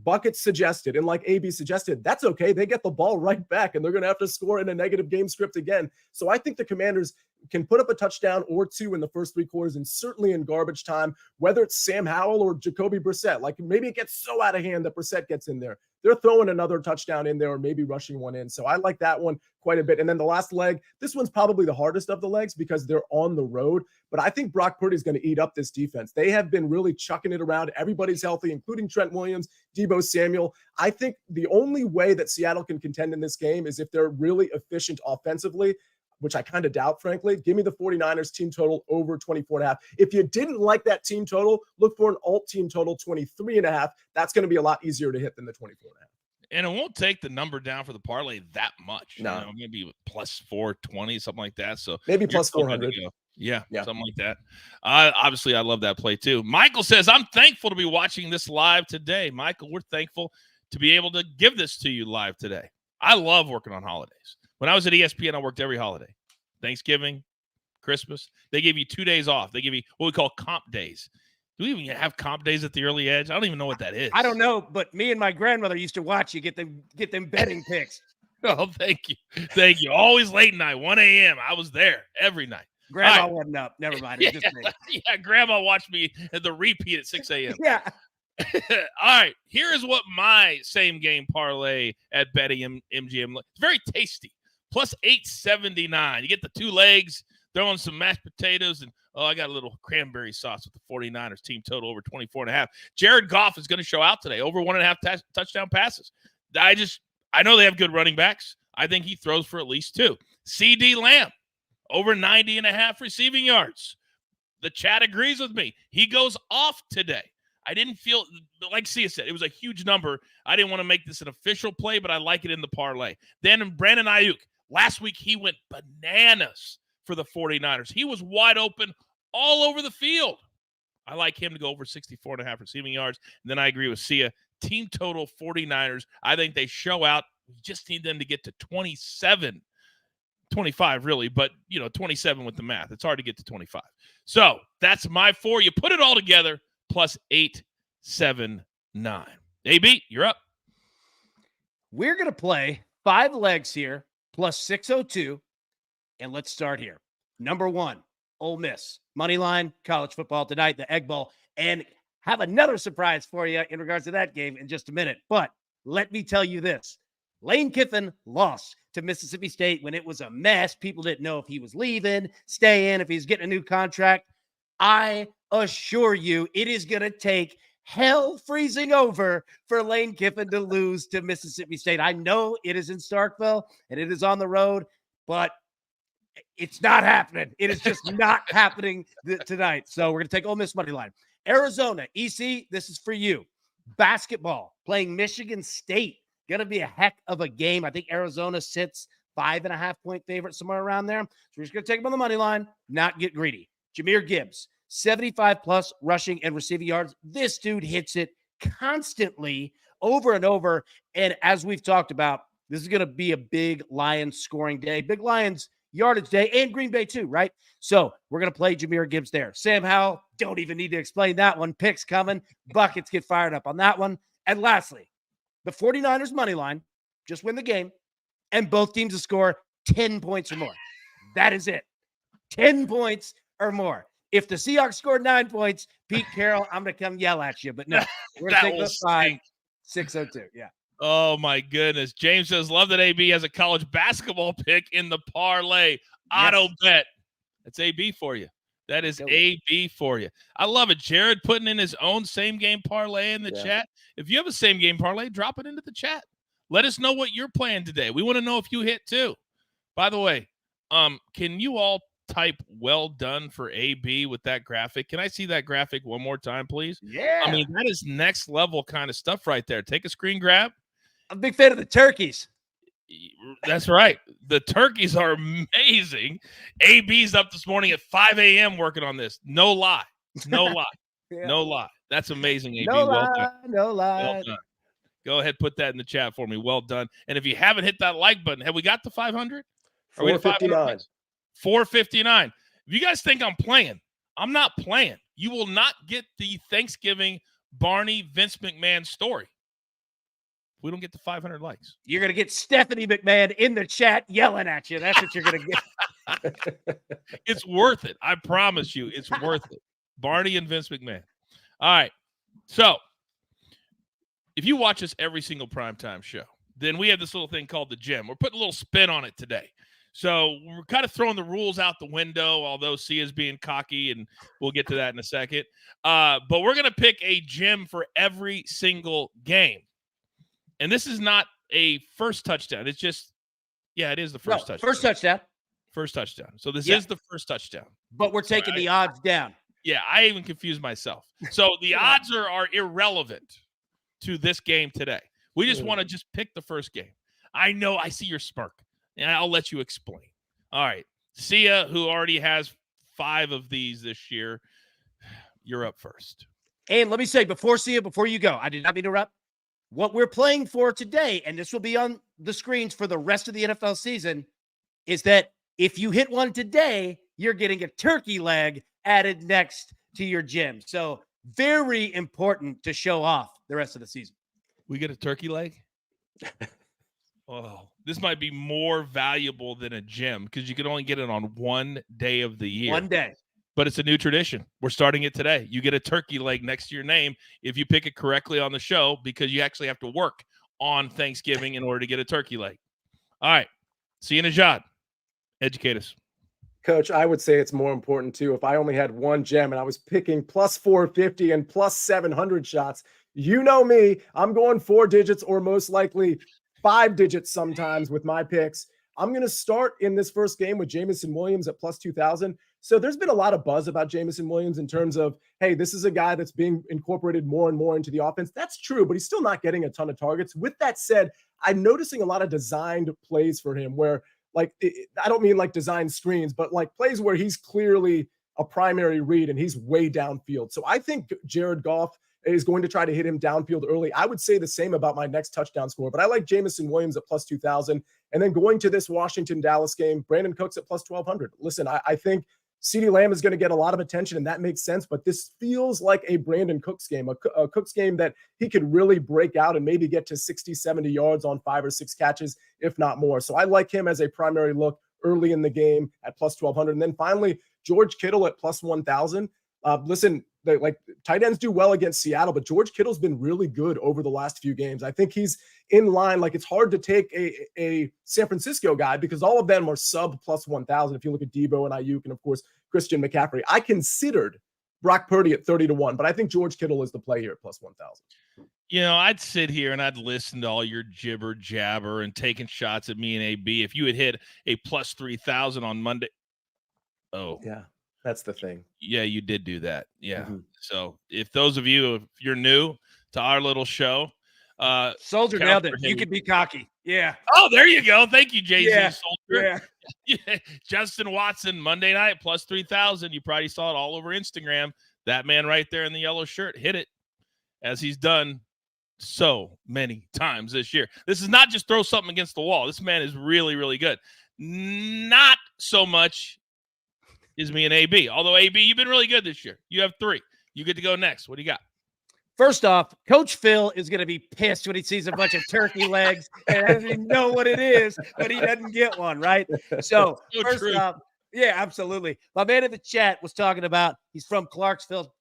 Buckets suggested and like AB suggested, that's okay. They get the ball right back and they're going to have to score in a negative game script again. So I think the Commanders can put up a touchdown or two in the first 3 quarters and certainly in garbage time, whether it's Sam Howell or Jacoby Brissett. Like maybe it gets so out of hand that Brissett gets in there. They're throwing another touchdown in there or maybe rushing one in. So I like that one quite a bit. And then the last leg, this one's probably the hardest of the legs because they're on the road. But I think Brock Purdy is going to eat up this defense. They have been really chucking it around. Everybody's healthy, including Trent Williams, Deebo Samuel. I think the only way that Seattle can contend in this game is if they're really efficient offensively, which I kind of doubt, frankly. Give me the 49ers team total over 24.5. If you didn't like that team total, look for an alt team total 23.5. That's going to be a lot easier to hit than the 24.5. And it won't take the number down for the parlay that much. No. You know, maybe plus 420, something like that. So maybe plus 400. Yeah, something like that. Obviously, I love that play too. Michael says, I'm thankful to be watching this live today. Michael, we're thankful to be able to give this to you live today. I love working on holidays. When I was at ESPN, I worked every holiday. Thanksgiving, Christmas. They give you 2 days off. They give you what we call comp days. Do we even have comp days at the early edge? I don't even know what that is. I don't know, but me and my grandmother used to watch you get them betting picks. Oh, thank you. Thank you. Always late night, 1 a.m. I was there every night. Grandma wasn't up. Never mind. It was just me. Yeah, Grandma watched me at the repeat at 6 a.m. Yeah. All right, here is what my same game parlay at Betting MGM. It's very tasty. Plus 879. You get the two legs, throw in some mashed potatoes, and I got a little cranberry sauce with the 49ers team total over 24.5. Jared Goff is going to show out today, over 1.5 touchdown passes. I know they have good running backs. I think he throws for at least 2. CD Lamb, over 90.5 receiving yards. The chat agrees with me. He goes off today. I didn't feel, like Sia said, it was a huge number. I didn't want to make this an official play, but I like it in the parlay. Then Brandon Ayuk, last week he went bananas for the 49ers. He was wide open all over the field. I like him to go over 64.5 receiving yards. And then I agree with Sia. Team total 49ers. I think they show out. We just need them to get to 27. 25 really, but 27 with the math. It's hard to get to 25. So that's my 4. You put it all together, plus 879. AB, you're up. We're going to play 5 legs here, plus 602. And let's start here. Number 1, Ole Miss. Money line, college football tonight, the Egg Bowl. And have another surprise for you in regards to that game in just a minute. But let me tell you this. Lane Kiffin lost to Mississippi State when it was a mess. People didn't know if he was leaving, staying, if he's getting a new contract. I assure you, it is going to take hell freezing over for Lane Kiffin to lose to Mississippi State. I know it is in Starkville and it is on the road, but it's not happening. It is just not happening tonight. So we're going to take Ole Miss money line. Arizona, EC, this is for you. Basketball, playing Michigan State. Going to be a heck of a game. I think Arizona sits 5.5-point favorite, somewhere around there. So we're just going to take them on the money line, not get greedy. Jahmyr Gibbs, 75-plus rushing and receiving yards. This dude hits it constantly over and over. And as we've talked about, this is going to be a big Lions scoring day. Big Lions yardage day, and Green Bay too, right? So we're going to play Jahmyr Gibbs there. Sam Howell, don't even need to explain that one. Picks coming. Buckets get fired up on that one. And lastly, the 49ers money line, just win the game, and both teams to score 10 points or more. That is it. 10 points or more. If the Seahawks scored 9 points, Pete Carroll, I'm going to come yell at you. But no, we're going to take those 5, 602. Yeah. Oh, my goodness. James says, love that AB has a college basketball pick in the parlay. Auto bet. That's AB for you. That is AB for you. I love it. Jared putting in his own same-game parlay in the chat. If you have a same-game parlay, drop it into the chat. Let us know what you're playing today. We want to know if you hit too. By the way, can you all type well done for AB with that graphic? Can I see that graphic one more time, please? Yeah. I mean, that is next level kind of stuff right there. Take a screen grab. I'm a big fan of the turkeys. That's right. The turkeys are amazing. AB's up this morning at 5 a.m. working on this. No lie. No lie. No lie. That's amazing, AB. No well lie. done. No lie. Well done. Go ahead, put that in the chat for me. Well done. And if you haven't hit that like button, have we got the 500? 459. 459. If you guys think I'm playing, I'm not playing. You will not get the Thanksgiving Barney Vince McMahon story. We don't get to 500 likes. You're going to get Stephanie McMahon in the chat yelling at you. That's what you're going to get. It's worth it. I promise you, it's worth it. Barney and Vince McMahon. All right. So if you watch us every single primetime show, then we have this little thing called the gym. We're putting a little spin on it today. So we're kind of throwing the rules out the window, although Sia's being cocky, and we'll get to that in a second. But we're going to pick a gym for every single game. And this is not a first touchdown. It's just, it is the first touchdown. First touchdown. First touchdown. So this is the first touchdown. But we're taking the odds down. Yeah, I even confused myself. So the odds are irrelevant to this game today. We just want to just pick the first game. I know, I see your smirk, and I'll let you explain. All right. Sia, who already has 5 of these this year, you're up first. And let me say, before you go, I did not mean to interrupt. What we're playing for today, and this will be on the screens for the rest of the NFL season, is that if you hit one today, you're getting a turkey leg added next to your gym. So very important to show off the rest of the season. We get a turkey leg? Oh, this might be more valuable than a gym because you can only get it on one day of the year. One day. but it's a new tradition. We're starting it today. You get a turkey leg next to your name if you pick it correctly on the show, because you actually have to work on Thanksgiving in order to get a turkey leg. All right. See you, Nejad. Educate us. Coach, I would say it's more important too. If I only had one gem and I was picking plus 450 and plus 700 shots, you know me, I'm going 4 digits or most likely 5 digits sometimes with my picks. I'm going to start in this first game with Jameson Williams at plus 2,000. So there's been a lot of buzz about Jameson Williams in terms of, hey, this is a guy that's being incorporated more and more into the offense. That's true, but he's still not getting a ton of targets. With that said, I'm noticing a lot of designed plays for him where, I don't mean like design screens, but like plays where he's clearly a primary read and he's way downfield. So I think Jared Goff is going to try to hit him downfield early. I would say the same about my next touchdown score, but I like Jameson Williams at plus 2,000. And then going to this Washington-Dallas game, Brandon Cooks at plus 1,200. Listen, I think CeeDee Lamb is going to get a lot of attention, and that makes sense. But this feels like a Brandon Cooks game, a Cooks game that he could really break out and maybe get to 60, 70 yards on 5 or 6 catches, if not more. So I like him as a primary look early in the game at plus 1,200. And then finally, George Kittle at plus 1,000. Listen, tight ends do well against Seattle, but George Kittle's been really good over the last few games. I think he's in line. Like, it's hard to take a San Francisco guy because all of them are sub plus 1,000. If you look at Debo and Ayuk and of course Christian McCaffrey, I considered Brock Purdy at 30-1, but I think George Kittle is the play here at plus 1,000. You know, I'd sit here and I'd listen to all your jibber jabber and taking shots at me and AB. If you had hit a plus 3,000 on Monday. Oh, yeah. That's the thing. Yeah, you did do that. Yeah. Mm-hmm. So if those of you, if you're new to our little show, Soldier nailed it. You can be cocky. Yeah. Oh, there you go. Thank you, Jay-Z. Yeah. Soldier. Yeah. Justin Watson, Monday night, plus 3,000. You probably saw it all over Instagram. That man right there in the yellow shirt hit it, as he's done so many times this year. This is not just throw something against the wall. This man is really, really good. Not so much is me and AB. Although, AB, you've been really good this year. You have 3. You get to go next. What do you got? First off, Coach Phil is going to be pissed when he sees a bunch of turkey legs and doesn't even know what it is, but he doesn't get one, right? So first off, yeah, absolutely. My man in the chat was talking about he's from Clarksville.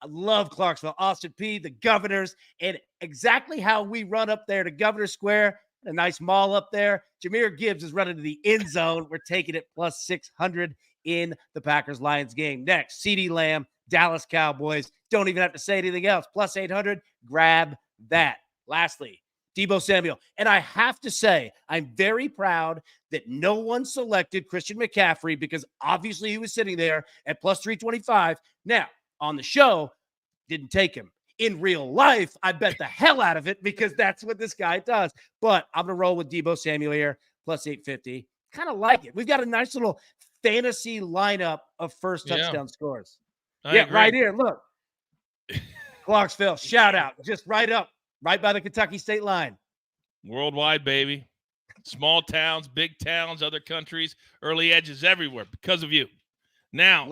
I love Clarksville. Austin P, the Governors, and exactly how we run up there to Governor Square, a nice mall up there. Jahmyr Gibbs is running to the end zone. We're taking it plus 600 in the Packers-Lions game. Next, CeeDee Lamb, Dallas Cowboys. Don't even have to say anything else. Plus 800, grab that. Lastly, Deebo Samuel. And I have to say, I'm very proud that no one selected Christian McCaffrey because obviously he was sitting there at plus 325. Now, on the show, didn't take him. In real life, I bet the hell out of it because that's what this guy does. But I'm going to roll with Deebo Samuel here, plus 850. Kind of like it. We've got a nice little fantasy lineup of first touchdown scores. I agree. Right here. Look. Clarksville, shout out. Just right up, right by the Kentucky state line. Worldwide, baby. Small towns, big towns, other countries, early edges everywhere because of you. Now,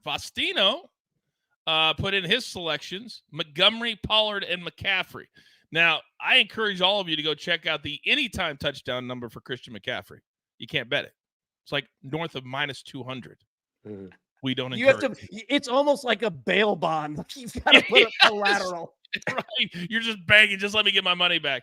Faustino put in his selections, Montgomery, Pollard, and McCaffrey. Now, I encourage all of you to go check out the anytime touchdown number for Christian McCaffrey. You can't bet it. It's like north of minus 200. Mm-hmm. We don't encourage. It's almost like a bail bond. You've got to put a collateral. Right. You're just begging. Just let me get my money back.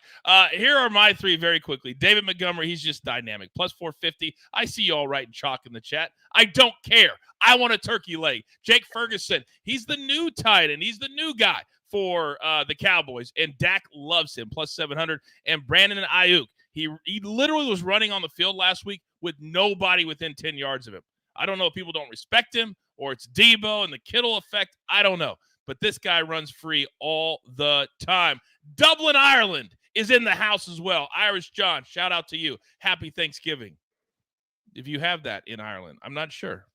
Here are my 3 very quickly. David Montgomery, he's just dynamic. Plus 450. I see you all writing chalk in the chat. I don't care. I want a turkey leg. Jake Ferguson, he's the new tight end. He's the new guy for the Cowboys, and Dak loves him. Plus 700. And Brandon Ayuk, he literally was running on the field last week with nobody within 10 yards of him. I don't know if people don't respect him or it's Debo and the Kittle effect. I don't know. But this guy runs free all the time. Dublin, Ireland is in the house as well. Irish John, shout out to you. Happy Thanksgiving. If you have that in Ireland, I'm not sure.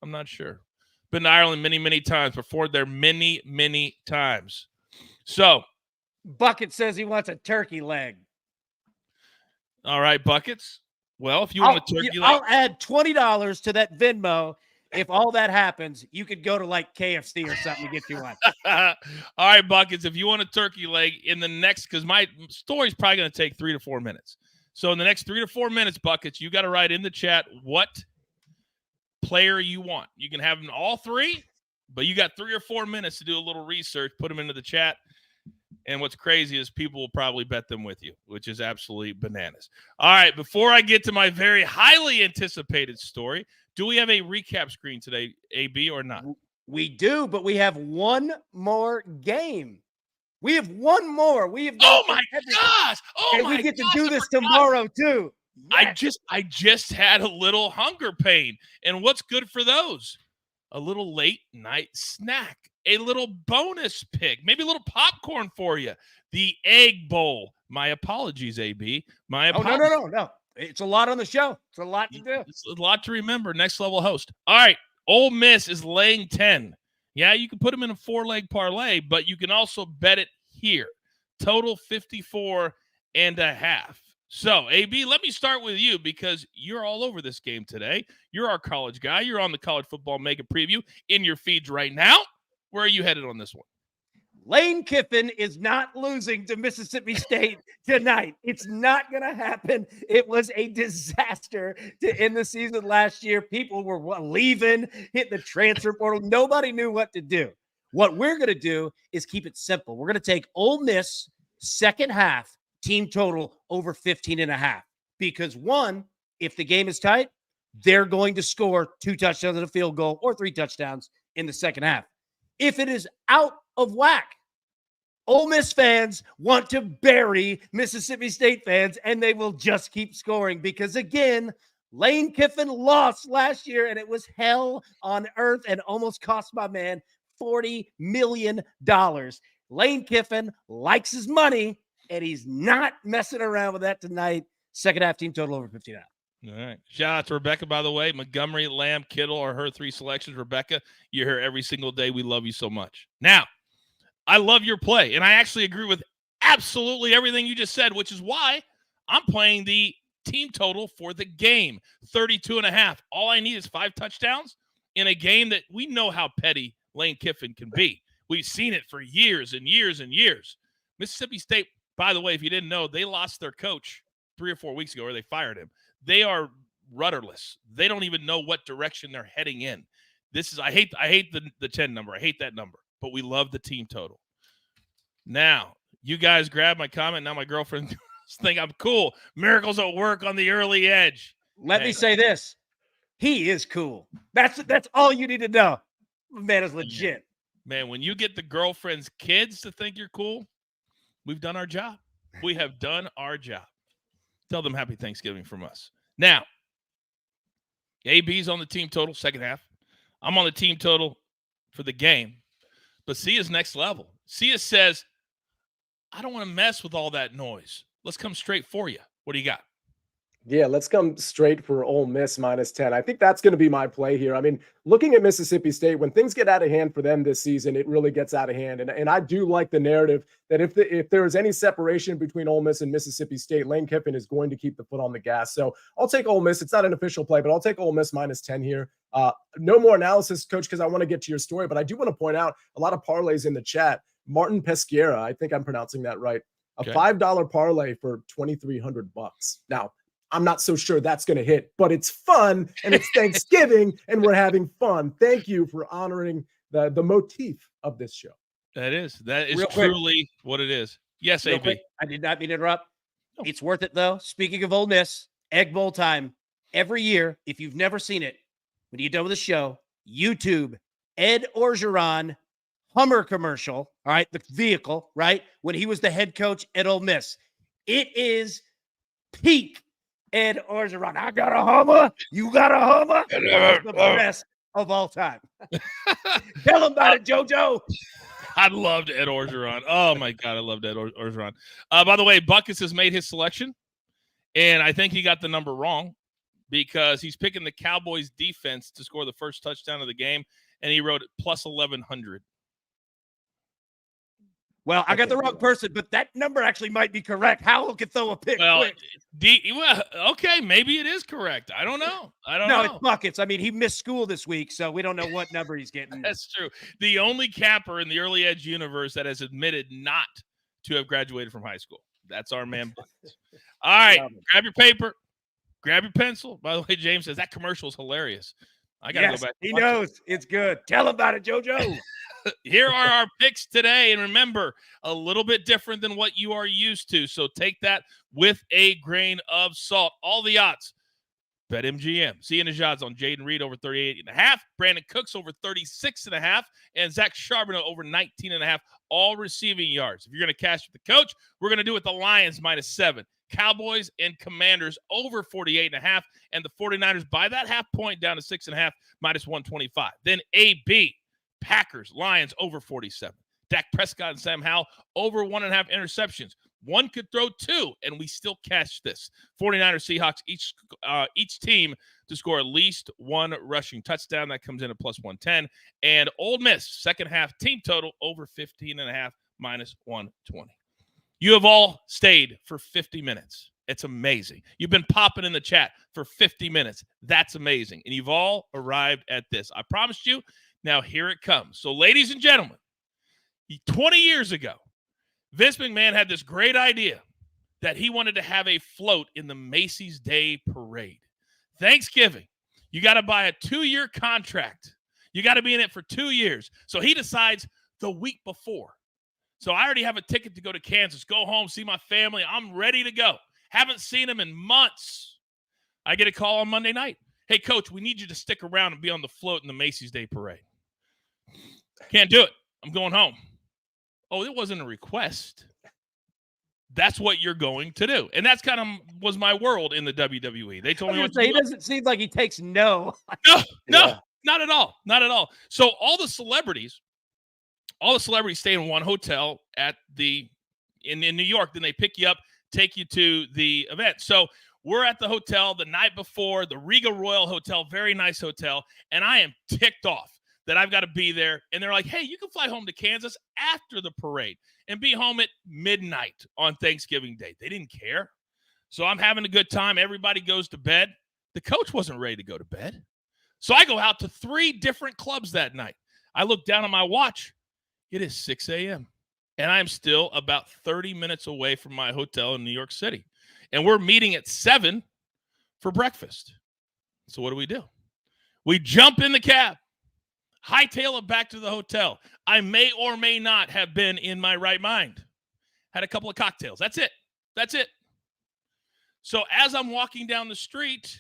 Been to Ireland many, many times. Before there many, many times. So. Bucket says he wants a turkey leg. All right, Buckets. Well, if you want a turkey leg. I'll add $20 to that Venmo. If all that happens, you could go to like KFC or something to get you one. All right, Buckets. If you want a turkey leg in the next, because my story's probably going to take 3 to 4 minutes. So in the next 3 to 4 minutes, Buckets, you got to write in the chat what player you want. You can have them all three, but you got 3 or 4 minutes to do a little research, put them into the chat. And what's crazy is people will probably bet them with you, which is absolutely bananas. All right, before I get to my very highly anticipated story, do we have a recap screen today, AB, or not? We do, but we have one more game. We have one more. We have. Oh my gosh! And we get to do this tomorrow too. Yes. I just had a little hunger pain, and what's good for those? A little late night snack, a little bonus pick, maybe a little popcorn for you. The Egg Bowl. My apologies, AB. My apologies. No. It's a lot on the show. It's a lot to do. It's a lot to remember. Next level host. All right. Ole Miss is laying 10. Yeah, you can put them in a 4-leg parlay, but you can also bet it here. Total 54.5. So, AB, let me start with you because you're all over this game today. You're our college guy. You're on the college football mega preview in your feeds right now. Where are you headed on this one? Lane Kiffin is not losing to Mississippi State tonight. It's not going to happen. It was a disaster to end the season last year. People were leaving, hit the transfer portal. Nobody knew what to do. What we're going to do is keep it simple. We're going to take Ole Miss second half team total over 15.5 because one, if the game is tight, they're going to score 2 touchdowns and a field goal or 3 touchdowns in the second half. If it is out of whack, Ole Miss fans want to bury Mississippi State fans, and they will just keep scoring because, again, Lane Kiffin lost last year, and it was hell on earth and almost cost my man $40 million. Lane Kiffin likes his money, and he's not messing around with that tonight. Second half team total over 15.5. All right. Shout out to Rebecca, by the way. Montgomery, Lamb, Kittle are her 3 selections. Rebecca, you're here every single day. We love you so much. Now, I love your play, and I actually agree with absolutely everything you just said, which is why I'm playing the team total for the game, 32.5. All I need is 5 touchdowns in a game that we know how petty Lane Kiffin can be. We've seen it for years and years and years. Mississippi State, by the way, if you didn't know, they lost their coach 3 or 4 weeks ago, or they fired him. They are rudderless. They don't even know what direction they're heading in. This is I hate the 10 number. I hate that number, but we love the team total. Now, you guys grab my comment. Now my girlfriend think I'm cool. Miracles at work on the early edge. Let me say this. He is cool. That's all you need to know. Man is legit. Man, when you get the girlfriend's kids to think you're cool, we've done our job. We have done our job. Tell them happy Thanksgiving from us. Now, AB's on the team total, second half. I'm on the team total for the game. But Sia's next level. Sia says, I don't want to mess with all that noise. Let's come straight for you. What do you got? Yeah, let's come straight for Ole Miss -10. I think that's going to be my play here. I mean, looking at Mississippi State, when things get out of hand for them this season, it really gets out of hand. And I do like the narrative that if there is any separation between Ole Miss and Mississippi State, Lane Kiffin is going to keep the foot on the gas. So I'll take Ole Miss. It's not an official play, but I'll take Ole Miss -10 here. No more analysis, Coach, because I want to get to your story. But I do want to point out a lot of parlays in the chat. Martin Peschiera, I think I'm pronouncing that right. A $5 parlay for $2,300. Now, I'm not so sure that's going to hit, but it's fun and it's Thanksgiving and we're having fun. Thank you for honoring the motif of this show. That is truly what it is. Yes, AB. Quick, I did not mean to interrupt. It's worth it, though. Speaking of Ole Miss, Egg Bowl time. Every year, if you've never seen it, when you get done with the show, YouTube, Ed Orgeron, Hummer commercial, all right, the vehicle, right, when he was the head coach at Ole Miss. It is peak Ed Orgeron. I got a Hummer. You got a Hummer. It's the best of all time. Tell him about it, JoJo. I loved Ed Orgeron. Oh, my God. I loved Ed Orgeron. By the way, Buckets has made his selection, and I think he got the number wrong because he's picking the Cowboys defense to score the first touchdown of the game, and he wrote it plus 1,100. Well, I got the wrong person, but that number actually might be correct. Howell could throw a pick quick. Okay, maybe it is correct. I don't know. No, it's Buckets. I mean, he missed school this week, so we don't know what number he's getting. That's true. The only capper in the early edge universe that has admitted not to have graduated from high school. That's our man Buckets. All right, grab your paper, grab your pencil. By the way, James says that commercial is hilarious. I got to go back. He knows. It's good. Tell about it, JoJo. Here are our picks today. And remember, a little bit different than what you are used to. So take that with a grain of salt. All the odds. BetMGM. See Nejad's on Jaden Reed over 38.5. Brandon Cooks over 36.5. And Zach Charbonneau over 19.5. All receiving yards. If you're going to cash with the coach, we're going to do it with the Lions -7. Cowboys and Commanders over 48.5. And the 49ers by that half point down to 6.5 -125. Then AB. Packers, Lions over 47. Dak Prescott and Sam Howell over 1.5 interceptions. One could throw 2, and we still cash this. 49ers, Seahawks, each team to score at least 1 rushing touchdown. That comes in at +110. And Ole Miss, second half team total over 15.5 -120. You have all stayed for 50 minutes. It's amazing. You've been popping in the chat for 50 minutes. That's amazing. And you've all arrived at this. I promised you. Now, here it comes. So, ladies and gentlemen, 20 years ago, Vince McMahon had this great idea that he wanted to have a float in the Macy's Day Parade. Thanksgiving, you got to buy a 2-year contract. You got to be in it for 2 years. So he decides the week before. So I already have a ticket to go to Kansas, go home, see my family. I'm ready to go. Haven't seen them in months. I get a call on Monday night. Hey, Coach, we need you to stick around and be on the float in the Macy's Day Parade. Can't do it. I'm going home. Oh, it wasn't a request. That's what you're going to do. And that's kind of was my world in the WWE. They told me what to do. He doesn't seem like he takes no. No, not at all. Not at all. So all the celebrities stay in one hotel in New York. Then they pick you up, take you to the event. So we're at the hotel the night before, the Riga Royal Hotel, very nice hotel. And I am ticked off that I've got to be there. And they're like, hey, you can fly home to Kansas after the parade and be home at midnight on Thanksgiving Day. They didn't care. So I'm having a good time. Everybody goes to bed. The coach wasn't ready to go to bed. So I go out to 3 different clubs that night. I look down at my watch. It is 6 a.m. And I'm still about 30 minutes away from my hotel in New York City. And we're meeting at 7 for breakfast. So what do? We jump in the cab. Hightail it back to the hotel. I may or may not have been in my right mind. Had a couple of cocktails. That's it. So as I'm walking down the street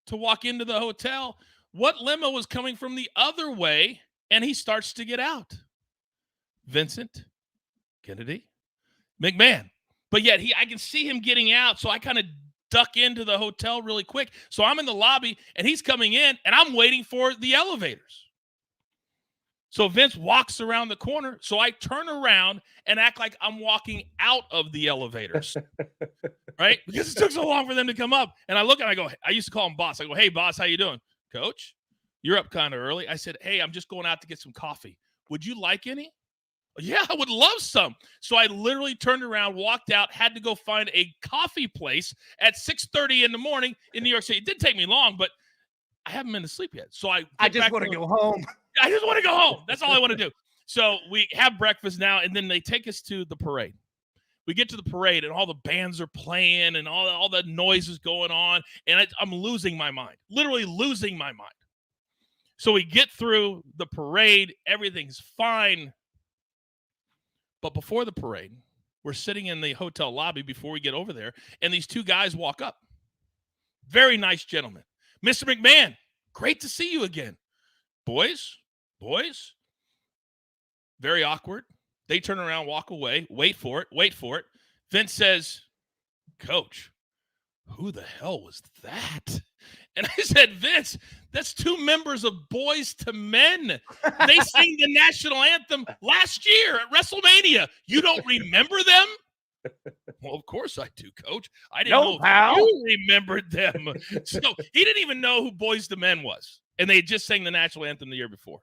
to walk into the hotel, what limo was coming from the other way, and he starts to get out? Vincent Kennedy McMahon. But yet I can see him getting out, so I kind of duck into the hotel really quick. So I'm in the lobby, and he's coming in, and I'm waiting for the elevators. So Vince walks around the corner. So I turn around and act like I'm walking out of the elevators, right? Because it took so long for them to come up. And I look and I go, I used to call him boss. I go, hey, boss, how you doing? Coach, you're up kind of early. I said, hey, I'm just going out to get some coffee. Would you like any? Yeah, I would love some. So I literally turned around, walked out, had to go find a coffee place at 6:30 in the morning in New York City. It didn't take me long, but I haven't been to sleep yet. So I just want to go home. I just want to go home. That's all I want to do. So we have breakfast now, and then they take us to the parade. We get to the parade, and all the bands are playing, and all the noise is going on, and I'm losing my mind, literally losing my mind. So we get through the parade. Everything's fine. But before the parade, we're sitting in the hotel lobby before we get over there, and these 2 guys walk up. Very nice gentlemen. Mr. McMahon, great to see you again. Boys. Very awkward. They turn around, walk away, wait for it. Vince says, Coach, who the hell was that? And I said, Vince, that's 2 members of Boys to Men. They sang the national anthem last year at WrestleMania. You don't remember them? Well, of course I do, Coach. I didn't know if you remembered them. So he didn't even know who Boys to Men was. And they had just sang the national anthem the year before.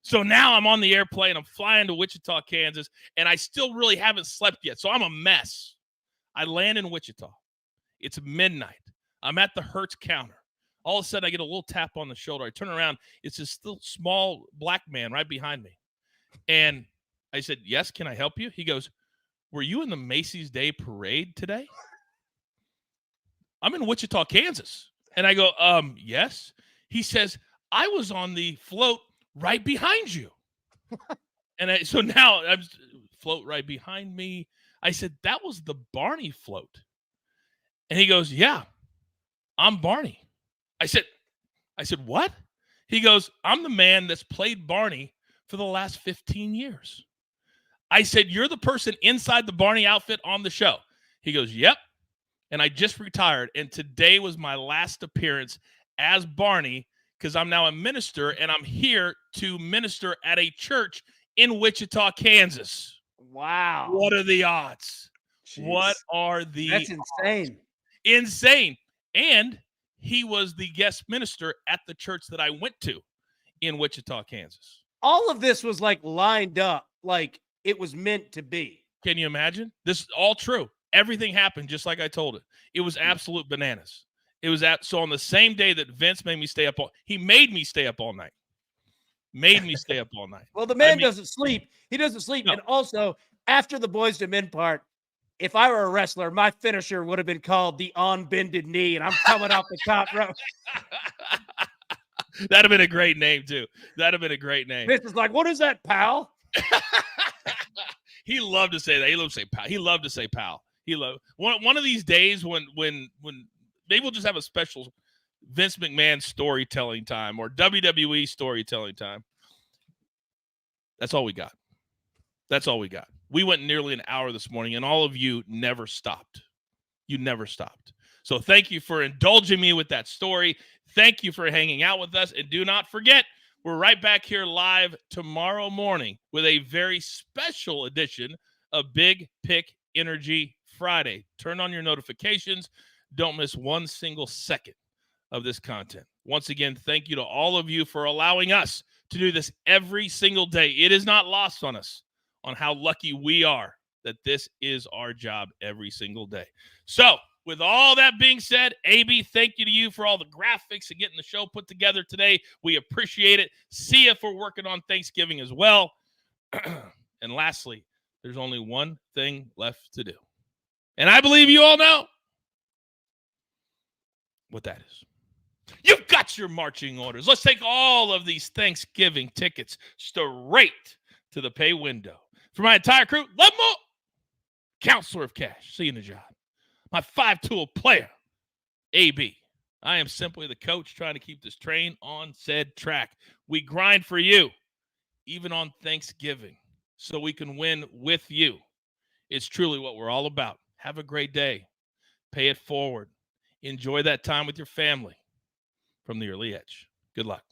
So now I'm on the airplane. I'm flying to Wichita, Kansas, and I still really haven't slept yet. So I'm a mess. I land in Wichita. It's midnight. I'm at the Hertz counter. All of a sudden, I get a little tap on the shoulder. I turn around. It's this still small black man right behind me. And I said, yes, can I help you? He goes, were you in the Macy's Day Parade today? I'm in Wichita, Kansas. And I go, yes. He says, I was on the float right behind you. And so now I'm float right behind me. I said, that was the Barney float. And he goes, yeah, I'm Barney. I said, what? He goes, I'm the man that's played Barney for the last 15 years. I said, you're the person inside the Barney outfit on the show. He goes, yep. And I just retired. And today was my last appearance as Barney because I'm now a minister and I'm here to minister at a church in Wichita, Kansas. Wow. What are the odds? Jeez. What are the That's insane. odds? Insane. And he was the guest minister at the church that I went to in Wichita, Kansas. All of this was like lined up, like it was meant to be. Can you imagine? This is all true. Everything happened just like I told it. It was absolute bananas. It was so on the same day that Vince made me stay up he made me stay up all night. Made me stay up all night. Well, the man doesn't sleep. He doesn't sleep. No. And also, after the Boys to Men part, if I were a wrestler, my finisher would have been called the on-bended knee, and I'm coming off the top rope. That'd have been a great name, too. That'd have been a great name. This is like, what is that, pal? He loved to say that. He loved to say pal. He loved to say pal. He loved one of these days when maybe we'll just have a special Vince McMahon storytelling time or WWE storytelling time. That's all we got. That's all we got. We went nearly an hour this morning, and all of you never stopped. You never stopped. So thank you for indulging me with that story. Thank you for hanging out with us. And do not forget, we're right back here live tomorrow morning with a very special edition of Big Pick Energy Friday. Turn on your notifications. Don't miss one single second of this content. Once again, thank you to all of you for allowing us to do this every single day. It is not lost on us on how lucky we are that this is our job every single day. So, with all that being said, AB, thank you to you for all the graphics and getting the show put together today. We appreciate it. See you for working on Thanksgiving as well. And lastly, there's only one thing left to do. And I believe you all know what that is. You've got your marching orders. Let's take all of these Thanksgiving tickets straight to the pay window. For my entire crew, love more. Counselor of Cash. See you, Nejad. My 5-tool player, AB. I am simply the coach trying to keep this train on said track. We grind for you, even on Thanksgiving, so we can win with you. It's truly what we're all about. Have a great day. Pay it forward. Enjoy that time with your family. From the Early Edge. Good luck.